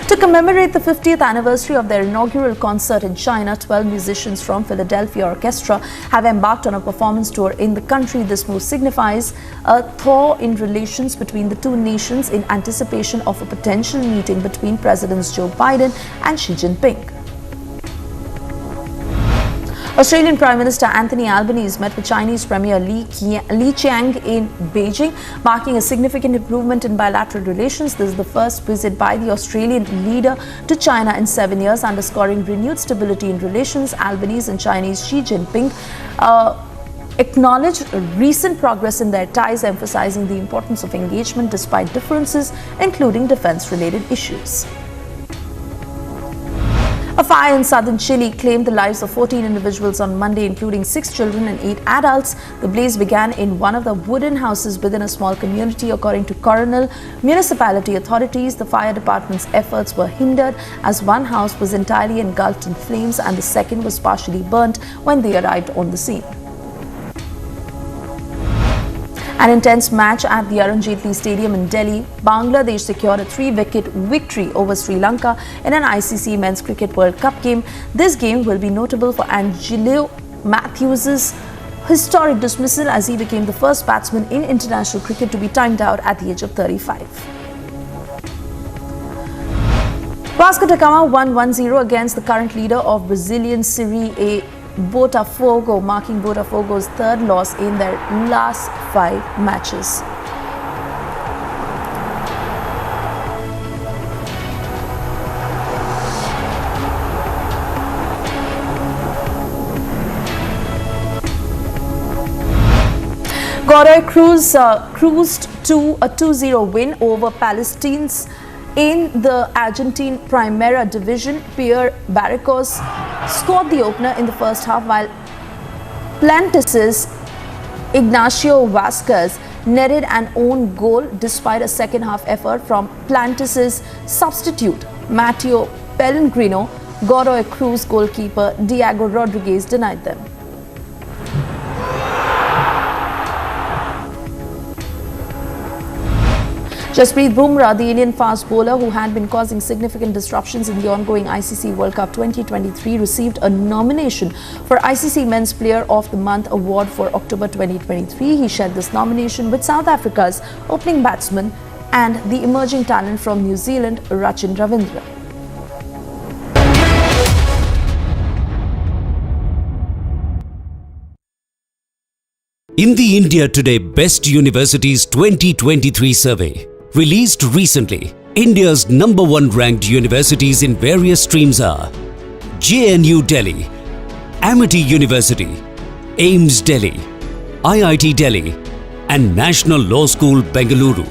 S2: To commemorate the 50th anniversary of their inaugural concert in China, 12 musicians from Philadelphia Orchestra have embarked on a performance tour in the country. This move signifies a thaw in relations between the two nations in anticipation of a potential meeting between Presidents Joe Biden and Xi Jinping. Australian Prime Minister Anthony Albanese met with Chinese Premier Li Qiang in Beijing, marking a significant improvement in bilateral relations. This is the first visit by the Australian leader to China in 7 years, underscoring renewed stability in relations. Albanese and Chinese Xi Jinping acknowledged recent progress in their ties, emphasizing the importance of engagement despite differences, including defense-related issues. A fire in southern Chile claimed the lives of 14 individuals on Monday, including 6 children and 8 adults. The blaze began in one of the wooden houses within a small community. According to Coronel municipality authorities, the fire department's efforts were hindered as one house was entirely engulfed in flames and the second was partially burnt when they arrived on the scene. An intense match at the Arun Jaitley Stadium in Delhi. Bangladesh secured a 3-wicket victory over Sri Lanka in an ICC Men's Cricket World Cup game. This game will be notable for Angelo Matthews' historic dismissal as he became the first batsman in international cricket to be timed out at the age of 35. Vasco da Gama won 1-0 against the current leader of Brazilian Serie A, Botafogo, marking Botafogo's third loss in their last 5 matches. Godoy cruised to a 2-0 win over Palestinians in the Argentine Primera Division. Pierre Barricos scored the opener in the first half, while Plantis's Ignacio Vasquez netted an own goal despite a second-half effort from Plantis's substitute Matteo Pellegrino. Godoy Cruz goalkeeper Diego Rodriguez denied them. Jasprit Bumrah, the Indian fast bowler who had been causing significant disruptions in the ongoing ICC World Cup 2023, received a nomination for ICC Men's Player of the Month award for October 2023. He shared this nomination with South Africa's opening batsman and the emerging talent from New Zealand, Rachin Ravindra.
S11: In the India Today Best Universities 2023 survey, released recently, India's #1 ranked universities in various streams are JNU Delhi, Amity University, AIIMS Delhi, IIT Delhi, and National Law School Bengaluru.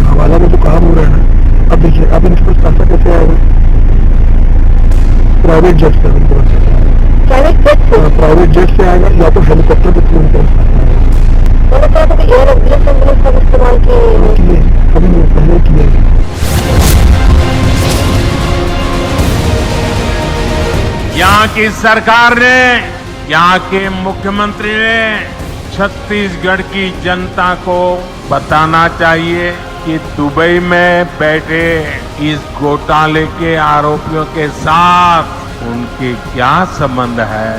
S12: हवाला में जो काम हो रहा है, अब देखिए अब इनके पास पैसा कैसे आएगा? प्राइवेट जेट से प्राइवेट जेट से आएगा या तो हेलीकॉप्टर के थ्रू इनके इस्तेमाल किए कभी पहले किए।
S1: यहाँ की सरकार ने, यहाँ के मुख्यमंत्री ने छत्तीसगढ़ की जनता को बताना चाहिए कि दुबई में बैठे इस घोटाले के आरोपियों के साथ उनके क्या संबंध है।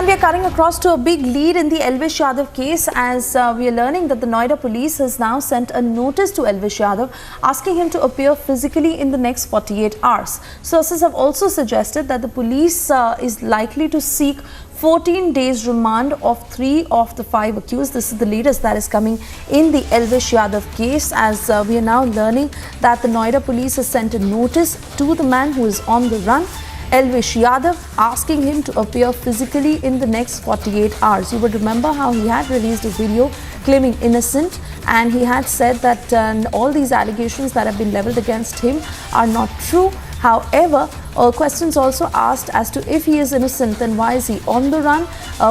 S2: And we are cutting across to a big lead in the Elvish Yadav case, as we are learning that the Noida police has now sent a notice to Elvish Yadav asking him to appear physically in the next 48 hours. Sources have also suggested that the police is likely to seek 14 days remand of 3 of the 5 accused. This is the latest that is coming in the Elvish Yadav case, as we are now learning that the Noida police has sent a notice to the man who is on the run, Elvish Yadav, asking him to appear physically in the next 48 hours. You would remember how he had released a video claiming innocent, and he had said that all these allegations that have been leveled against him are not true. However, questions also asked as to if he is innocent, then why is he on the run,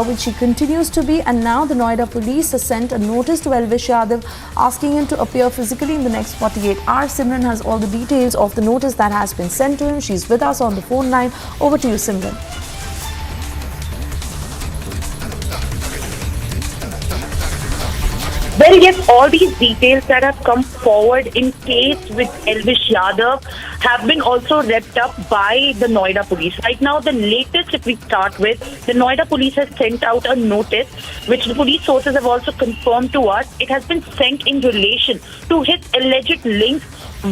S2: which he continues to be. And now the Noida police has sent a notice to Elvish Yadav asking him to appear physically in the next 48 hours. Simran has all the details of the notice that has been sent to him. She's with us on the phone line. Over to you, Simran.
S15: Well, yes, all these details that have come forward in case with Elvish Yadav have been also wrapped up by the Noida police. Right now, the latest, if we start with, the Noida police has sent out a notice, which the police sources have also confirmed to us. It has been sent in relation to his alleged links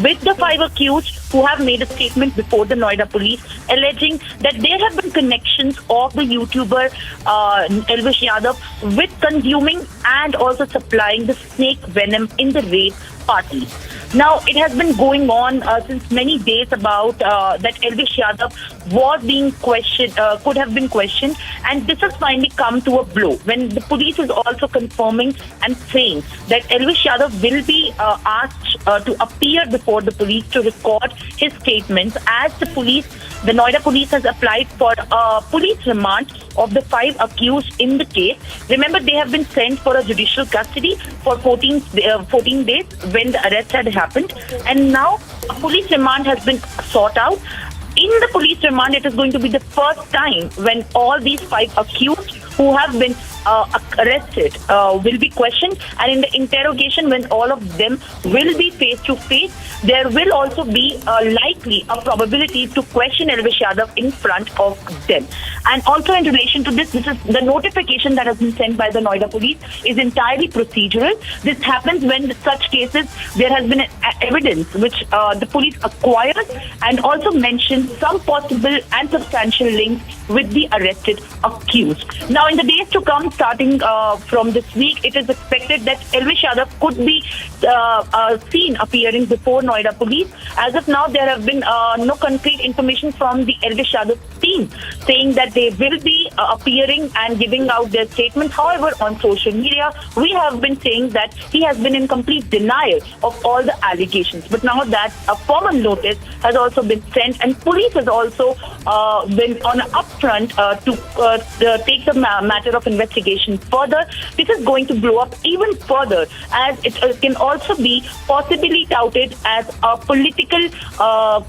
S15: with the 5 accused who have made a statement before the Noida police alleging that there have been connections of the YouTuber Elvish Yadav with consuming and also supplying the snake venom in the raid parties. Now, it has been going on since many days about that Elvish Yadav was being questioned, could have been questioned, and this has finally come to a blow when the police is also confirming and saying that Elvish Yadav will be asked to appear before the police to record his statements, as the Noida police has applied for police remand of the 5 accused in the case. Remember, they have been sent for a judicial custody for 14 days when the arrest had happened, and now a police remand has been sought out. In the police remand, it is going to be the first time when all these 5 accused who have been arrested will be questioned, and in the interrogation, when all of them will be face to face, there will also be likely a probability to question Elvish Yadav in front of them. And also in relation to this is the notification that has been sent by the Noida police is entirely procedural. This happens when such cases there has been evidence which the police acquires and also mentions some possible and substantial links with the arrested accused. Now, in the days to come, starting from this week, it is expected that Elvish Yadav could be seen appearing before Noida police. As of now, there have been no concrete information from the Elvish Yadav team saying that they will be appearing and giving out their statements. However, on social media, we have been saying that he has been in complete denial of all the allegations. But now that a formal notice has also been sent, and police has also been on an upfront to take the matter of investigation further, this is going to blow up even further, as it can also be possibly touted as a political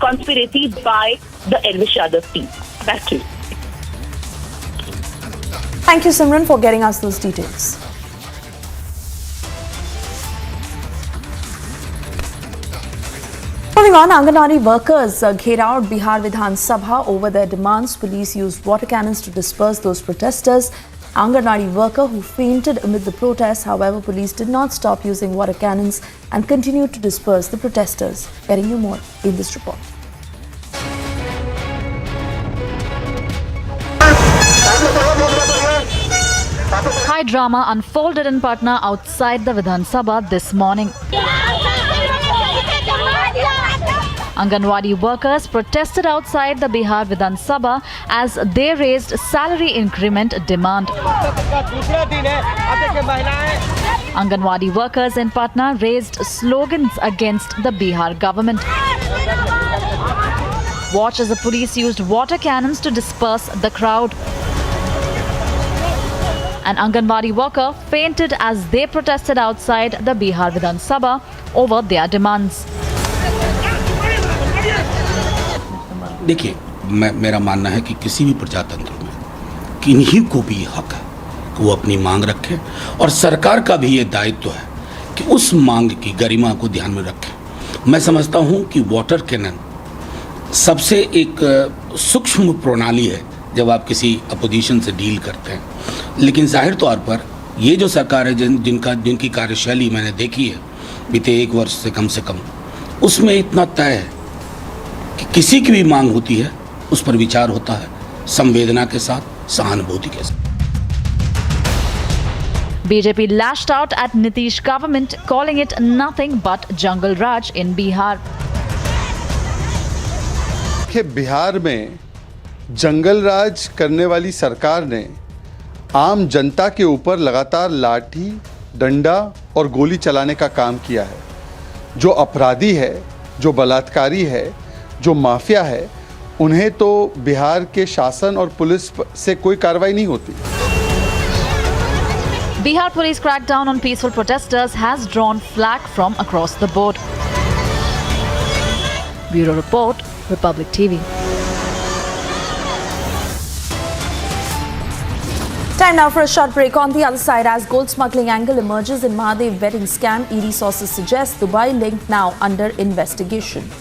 S15: conspiracy by the Elvish Yadav team. Back to you.
S2: Thank you, Simran, for getting us those details. Moving on, Anganwadi workers gherawed Bihar Vidhan Sabha over their demands. Police used water cannons to disperse those protesters. Anganwadi worker who fainted amid the protests. However, police did not stop using water cannons and continued to disperse the protesters. Getting you more in this report.
S20: High drama unfolded in Patna outside the Vidhan Sabha this morning. Anganwadi workers protested outside the Bihar Vidhan Sabha as they raised salary increment demand. Anganwadi workers in Patna raised slogans against the Bihar government. Watch as the police used water cannons to disperse the crowd. An Anganwadi worker fainted as they protested outside the Bihar Vidhan Sabha over their demands.
S21: देखिए, मेरा मानना है कि किसी भी प्रजातंत्र में किन्हीं को भी हक है कि वो अपनी मांग रखे, और सरकार का भी ये दायित्व है कि उस मांग की गरिमा को ध्यान में रखें। मैं समझता हूँ कि वाटर कैनन सबसे एक सूक्ष्म प्रणाली है जब आप किसी अपोजिशन से डील करते हैं। लेकिन जाहिर तौर पर ये जो सरकार है जिनकी कार्यशैली मैंने देखी है बीते 1 वर्ष से कम, उसमें इतना तय है कि किसी की भी मांग होती है उस पर विचार होता है, संवेदना के साथ, सहानुभूति के साथ।
S20: BJP lashed out at Nitish government, calling it nothing but jungle raj in Bihar.
S4: Bihar में जंगल राज करने वाली सरकार ने आम जनता के ऊपर लगातार लाठी, डंडा और गोली चलाने का काम किया है। जो अपराधी है, जो बलात्कारी है, जो माफिया है, उन्हें तो बिहार के शासन और पुलिस से कोई कार्रवाई नहीं होती।
S20: Bihar police crackdown on peaceful protesters has drawn flack from across the board. Bureau Report, Republic TV.
S2: Time now for a short break. On the other side, as gold smuggling angle emerges in Mahadev wedding scam, ED sources suggest Dubai link now under investigation.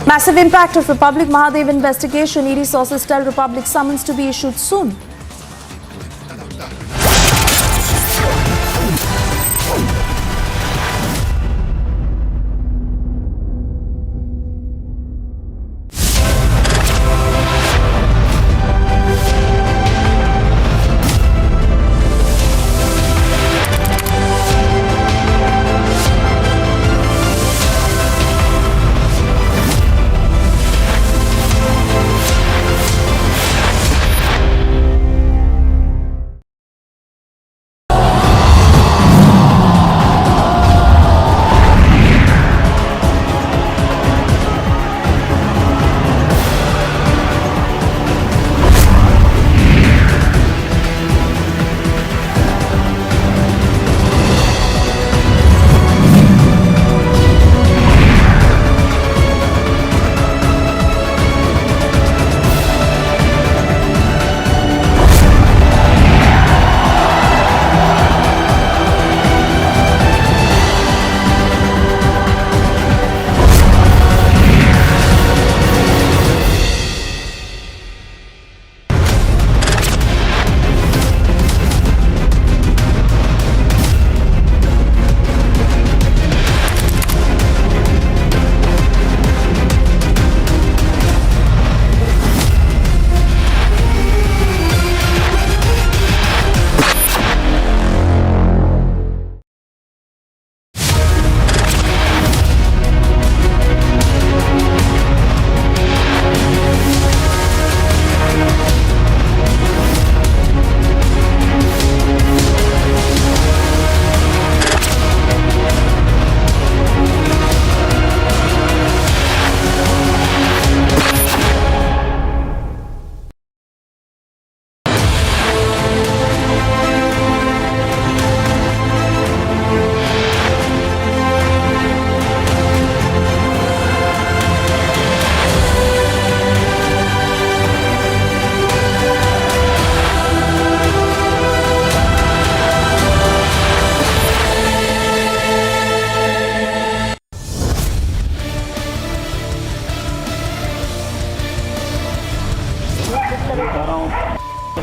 S2: Massive impact of Republic Mahadev investigation. ED sources tell Republic summons to be issued soon.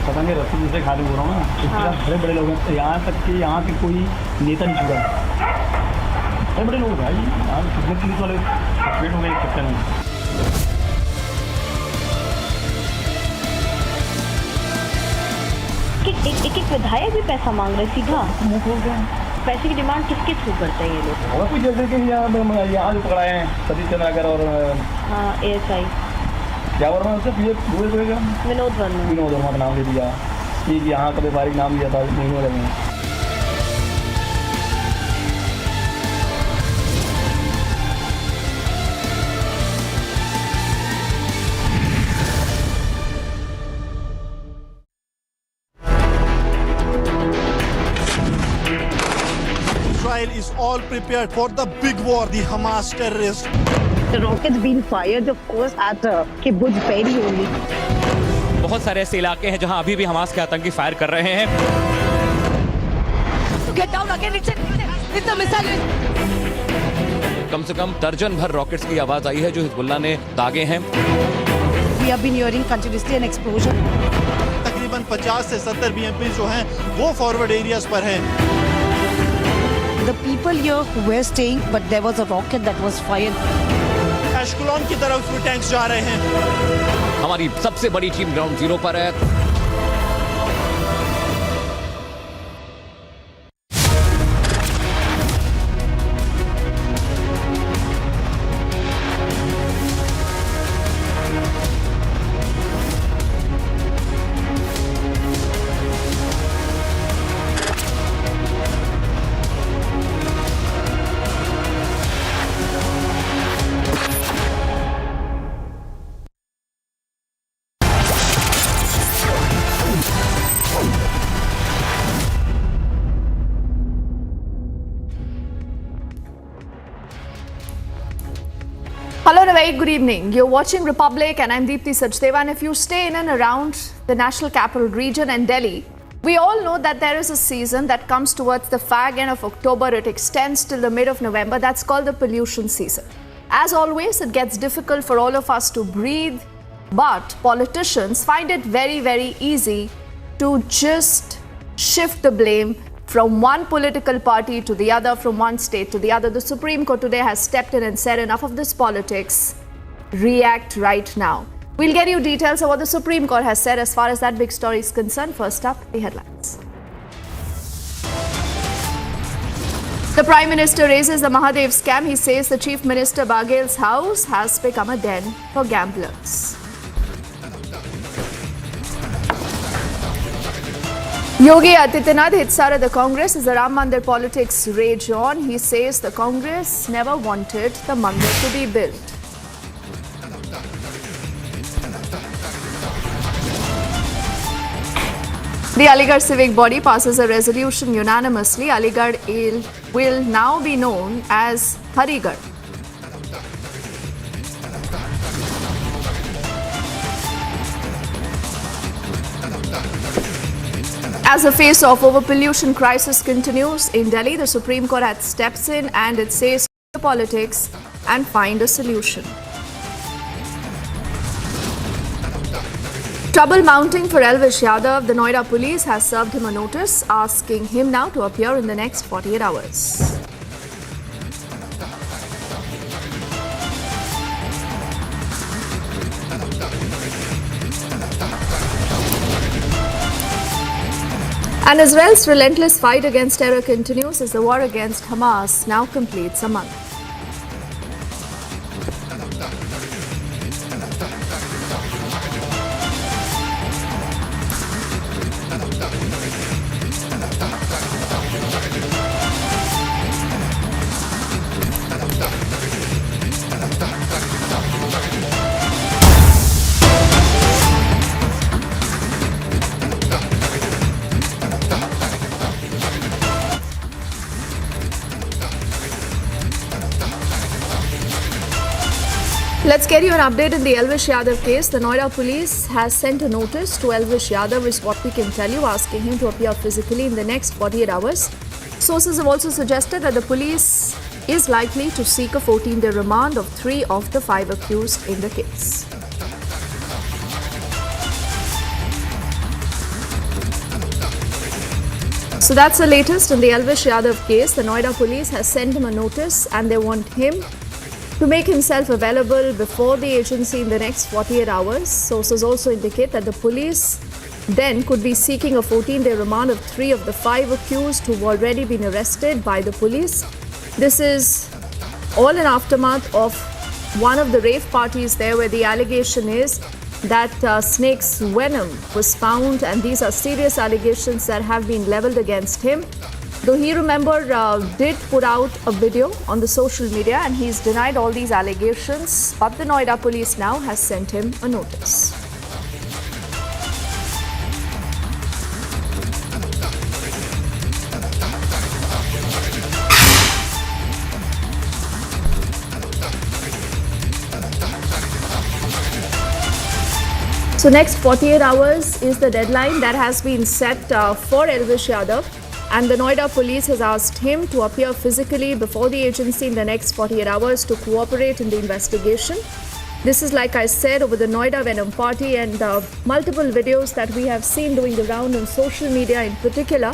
S7: पता नहीं रस्सी दूसरे खाते बोल रहा हूँ ना, इसके साथ बड़े बड़े लोग हैं, यहाँ तक कि यहाँ के कोई नेता नहीं छुड़ा, बड़े बड़े लोग भाई, यहाँ कितने पुलिस वाले सस्पेंड हो गए एक चक्कर में।
S16: एक विधायक भी पैसा मांग रहे सीधा मुंह खोल गए। पैसे की डिमांड किसके थ्रू करते हैं ये लोग?
S7: और कुछ जैसे कि यहाँ जो पकड़ाए हैं सतीश चंद्राकर और
S16: ASI
S7: क्या वर्मा उससे
S16: विनोद
S7: वर्मा का नाम ले दिया कि यहाँ का व्यापारिक नाम लिया था नहीं हो रहे हैं।
S22: Israel is all prepared for the big war, the Hamas terrorists.
S23: The rockets being fired, of course, at Kibbutz Be'eri only.
S24: बहुत सारे ऐसे इलाके हैं जहां अभी भी हमास के आतंकी फायर कर रहे हैं।
S17: Get down again, it's a missile.
S24: कम से कम दर्जन भर रॉकेट्स की आवाज आई है जो हिजबुल्लाह ने दागे हैं।
S23: We have been hearing continuously an explosion.
S22: तकरीबन 50 से 70 BMP जो हैं वो फॉरवर्ड एरियाज पर हैं।
S23: The people here were staying, but there was a rocket that was fired.
S22: एशकुलॉन की तरफ भी टैंक्स जा रहे हैं।
S24: हमारी सबसे बड़ी टीम ग्राउंड जीरो पर है।
S5: Hello and a very good evening. You're watching Republic and I'm Deepthi Sachdeva. And if you stay in and around the National Capital Region and Delhi, we all know that there is a season that comes towards the fag end of October. It extends till the mid of November. That's called the pollution season. As always, it gets difficult for all of us to breathe, but politicians find it very, very easy to just shift the blame from one political party to the other, from one state to the other. The Supreme Court today has stepped in and said enough of this politics. React right now. We'll get you details of what the Supreme Court has said as far as that big story is concerned. First up, the headlines. The Prime Minister raises the Mahadev scam. He says the Chief Minister Baghel's house has become a den for gamblers. Yogi Adityanath hits out at the Congress as the Ram Mandir politics rage on. He says the Congress never wanted the mandir to be built. The Aligarh civic body passes a resolution unanimously. Aligarh will now be known as Harigarh. As the face-off over pollution crisis continues in Delhi, the Supreme Court had steps in and it says the politics and find a solution. Trouble mounting for Elvish Yadav. The Noida police has served him a notice asking him now to appear in the next 48 hours. And Israel's relentless fight against terror continues as the war against Hamas now completes a month. Let's get you an update in the Elvish Yadav case. The Noida police has sent a notice to Elvish Yadav, is what we can tell you, asking him to appear physically in the next 48 hours. Sources have also suggested that the police is likely to seek a 14-day remand of 3 of the 5 accused in the case. So that's the latest in the Elvish Yadav case. The Noida police has sent him a notice and they want him to make himself available before the agency in the next 48 hours. Sources also indicate that the police then could be seeking a 14-day remand of 3 of the 5 accused who've already been arrested by the police. This is all in aftermath of one of the rave parties there where the allegation is that snake's venom was found, and these are serious allegations that have been leveled against him. Though he, remember, did put out a video on the social media and he's denied all these allegations, but the Noida police now has sent him a notice. So next 48 hours is the deadline that has been set for Elvish Yadav and the Noida police has asked him to appear physically before the agency in the next 48 hours to cooperate in the investigation. This is, like I said, over the Noida Venom party, and multiple videos that we have seen doing the round on social media in particular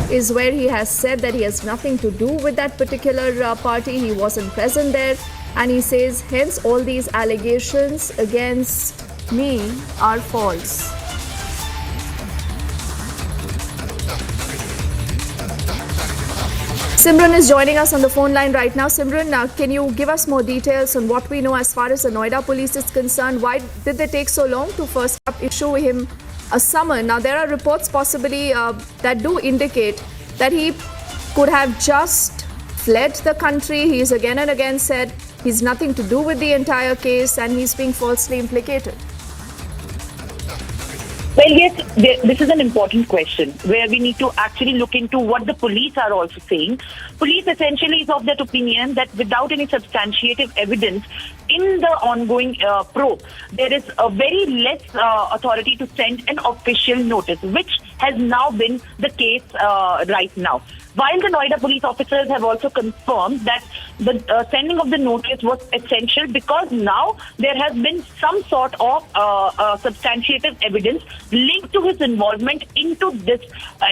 S5: is where he has said that he has nothing to do with that particular party. He wasn't present there, and he says, hence all these allegations against me are false. Simran is joining us on the phone line right now. Simran, can you give us more details on what we know as far as the Noida police is concerned? Why did they take so long to first up issue him a summon? Now, there are reports possibly that do indicate that he could have just fled the country. He's again and again said he's nothing to do with the entire case and he's being falsely implicated.
S15: Well, yes, this is an important question where we need to actually look into what the police are also saying. Police essentially is of that opinion that without any substantiative evidence in the ongoing probe, there is a very less authority to send an official notice, which has now been the case right now. While the Noida police officers have also confirmed that the sending of the notice was essential because now there has been some sort of substantiative evidence linked to his involvement into this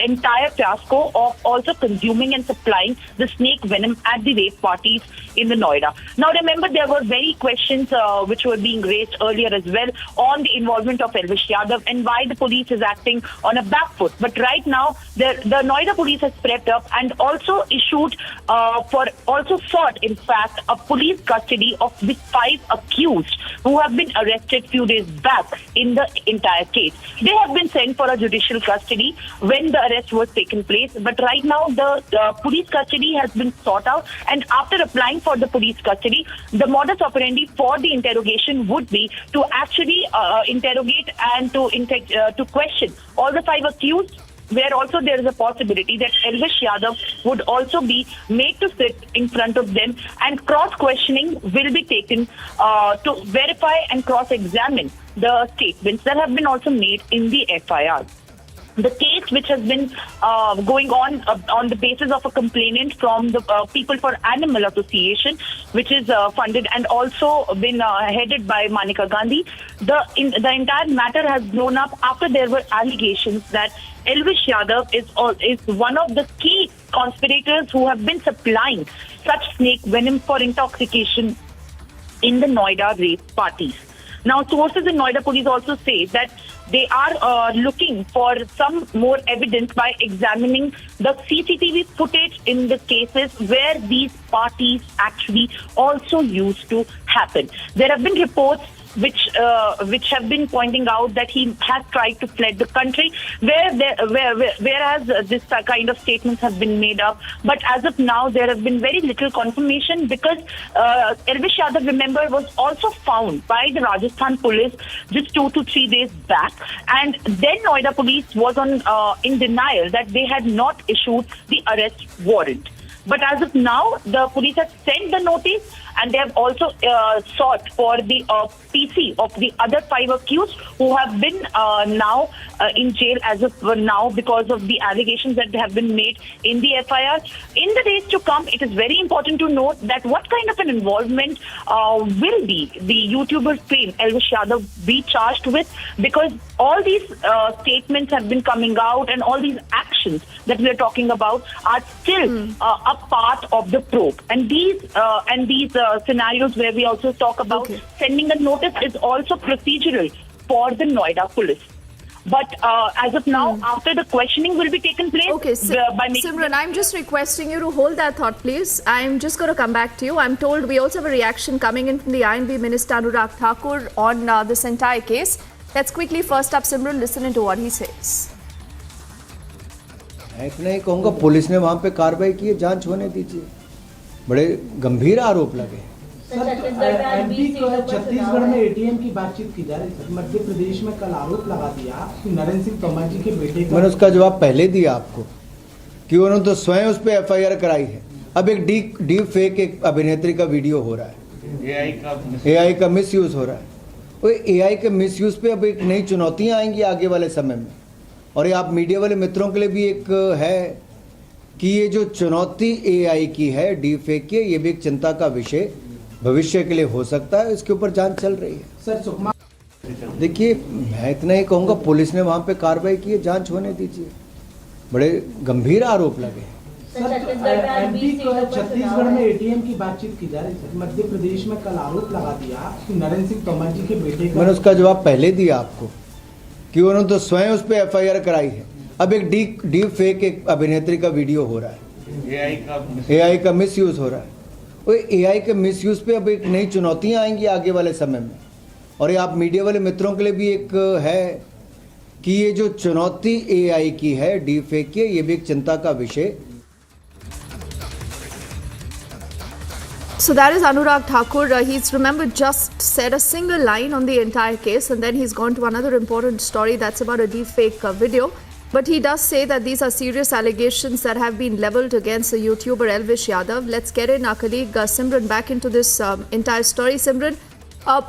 S15: entire fiasco of also consuming and supplying the snake venom at the rape parties in the Noida. Now remember, there were very questions which were being raised earlier as well on the involvement of Elvish Yadav and why the police is acting on a back foot. But right now, the Noida police has prepped up and also issued sought, in fact, a police custody of the 5 accused who have been arrested few days back in the entire case. They have been sent for a judicial custody when the arrest was taken place, but right now the police custody has been sought out, and after applying for the police custody, the modus operandi for the interrogation would be to actually interrogate and to question all the 5 accused, where also there is a possibility that Elvish Yadav would also be made to sit in front of them, and cross-questioning will be taken to verify and cross-examine the statements that have been also made in the FIR. The case, which has been going on the basis of a complainant from the People for Animal Association, which is funded and also been headed by Manika Gandhi. The entire matter has blown up after there were allegations that Elvish Yadav is one of the key conspirators who have been supplying such snake venom for intoxication in the Noida rape parties. Now, sources in Noida police also say that they are looking for some more evidence by examining the CCTV footage in the cases where these parties actually also used to happen. There have been reports which have been pointing out that he has tried to fled the country, whereas this kind of statements have been made up. But as of now, there has been very little confirmation because Elvish Yadav, remember, was also found by the Rajasthan police just 2 to 3 days back, and then Noida police was in denial that they had not issued the arrest warrant. But as of now, the police have sent the notice, and they have also sought for the PC of the other 5 accused who have been now in jail as of now because of the allegations that have been made in the FIR. In the days to come, it is very important to note that what kind of an involvement will the YouTuber fame Elvish Yadav be charged with, because all these statements have been coming out and all these actions that we are talking about are still a part of the probe. And these scenarios where we also talk about sending a notice is also procedural for the Noida police. But as of now, after the questioning will be taken place,
S5: Simran, I'm just requesting you to hold that thought, please. I'm just going to come back to you. I'm told we also have a reaction coming in from the INB Minister Anurag Thakur on this entire case. Let's quickly first up, Simran, listen into what he says.
S3: इतना ही कहूँगा, police ने वहाँ पे कार्रवाई की है, जांच होने दीजिए। बड़े गंभीर आरोप लगे।
S8: छत्तीसगढ़ में एटीएम की बातचीत की जा रही है। मध्य प्रदेश में कल आरोप लगा दिया कि नरेंद्र सिंह तोमर जी के बेटे का,
S3: मैंने उसका जवाब पहले दिया आपको कि उन्होंने तो स्वयं उस पर FIR कराई है। अब एक डीप फेक एक अभिनेत्री का वीडियो हो रहा है, AI का मिसयूज हो रहा है। वो AI के मिसयूज पे अब एक नई चुनौतियां आएंगी आगे वाले समय में, और ये आप मीडिया वाले मित्रों के लिए भी एक है कि ये जो चुनौती एआई की है, डीफेक की, ये भी एक चिंता का विषय भविष्य के लिए हो सकता है। इसके ऊपर जांच चल रही है।
S8: सर सुकमा
S3: देखिए, मैं इतना ही कहूँगा, पुलिस ने वहाँ पे कार्रवाई की है, जांच होने दीजिए। बड़े गंभीर आरोप लगे हैं।
S8: छत्तीसगढ़ में एटीएम की बातचीत की जा रही है। मध्य प्रदेश में कल आरोप लगा दिया कि नरेंद्र सिंह तोमर जी के बेटे का,
S3: मैंने उसका जवाब पहले दिया आपको कि उन्होंने तो स्वयं उस पर एफआईआर कराई है। अब एक डीप फेक एक अभिनेत्री का वीडियो हो रहा है, एआई का मिसयूज हो रहा है। वो एआई के मिसयूज पे अब एक नई चुनौतियां आएंगी आगे वाले समय में। और ये आप मीडिया वाले मित्रों के लिए भी एक है कि ये जो चुनौती एआई की है, डीप फेक की, ये भी एक चिंता का विषय।
S5: So that is Anurag Thakur. He's remembered just said a single line on the entire case, and then he's gone to another important story that's about a deepfake video. But he does say that these are serious allegations that have been leveled against the YouTuber Elvish Yadav. Let's get in our colleague Simran back into this entire story. Simran,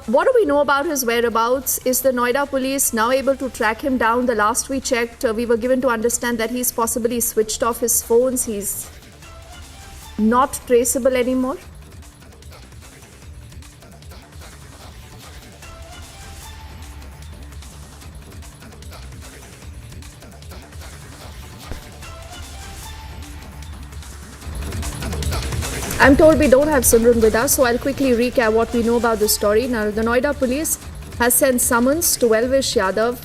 S5: what do we know about his whereabouts? Is the Noida police now able to track him down? The last we checked, we were given to understand that he's possibly switched off his phones. He's not traceable anymore. I'm told we don't have Simran with us, so I'll quickly recap what we know about the story. Now, the Noida police has sent summons to Elvish Yadav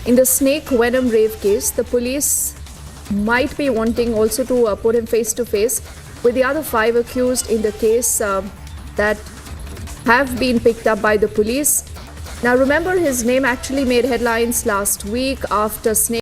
S5: in the snake venom rave case. The police might be wanting also to put him face to face with the other 5 accused in the case that have been picked up by the police. Now, remember, his name actually made headlines last week after snake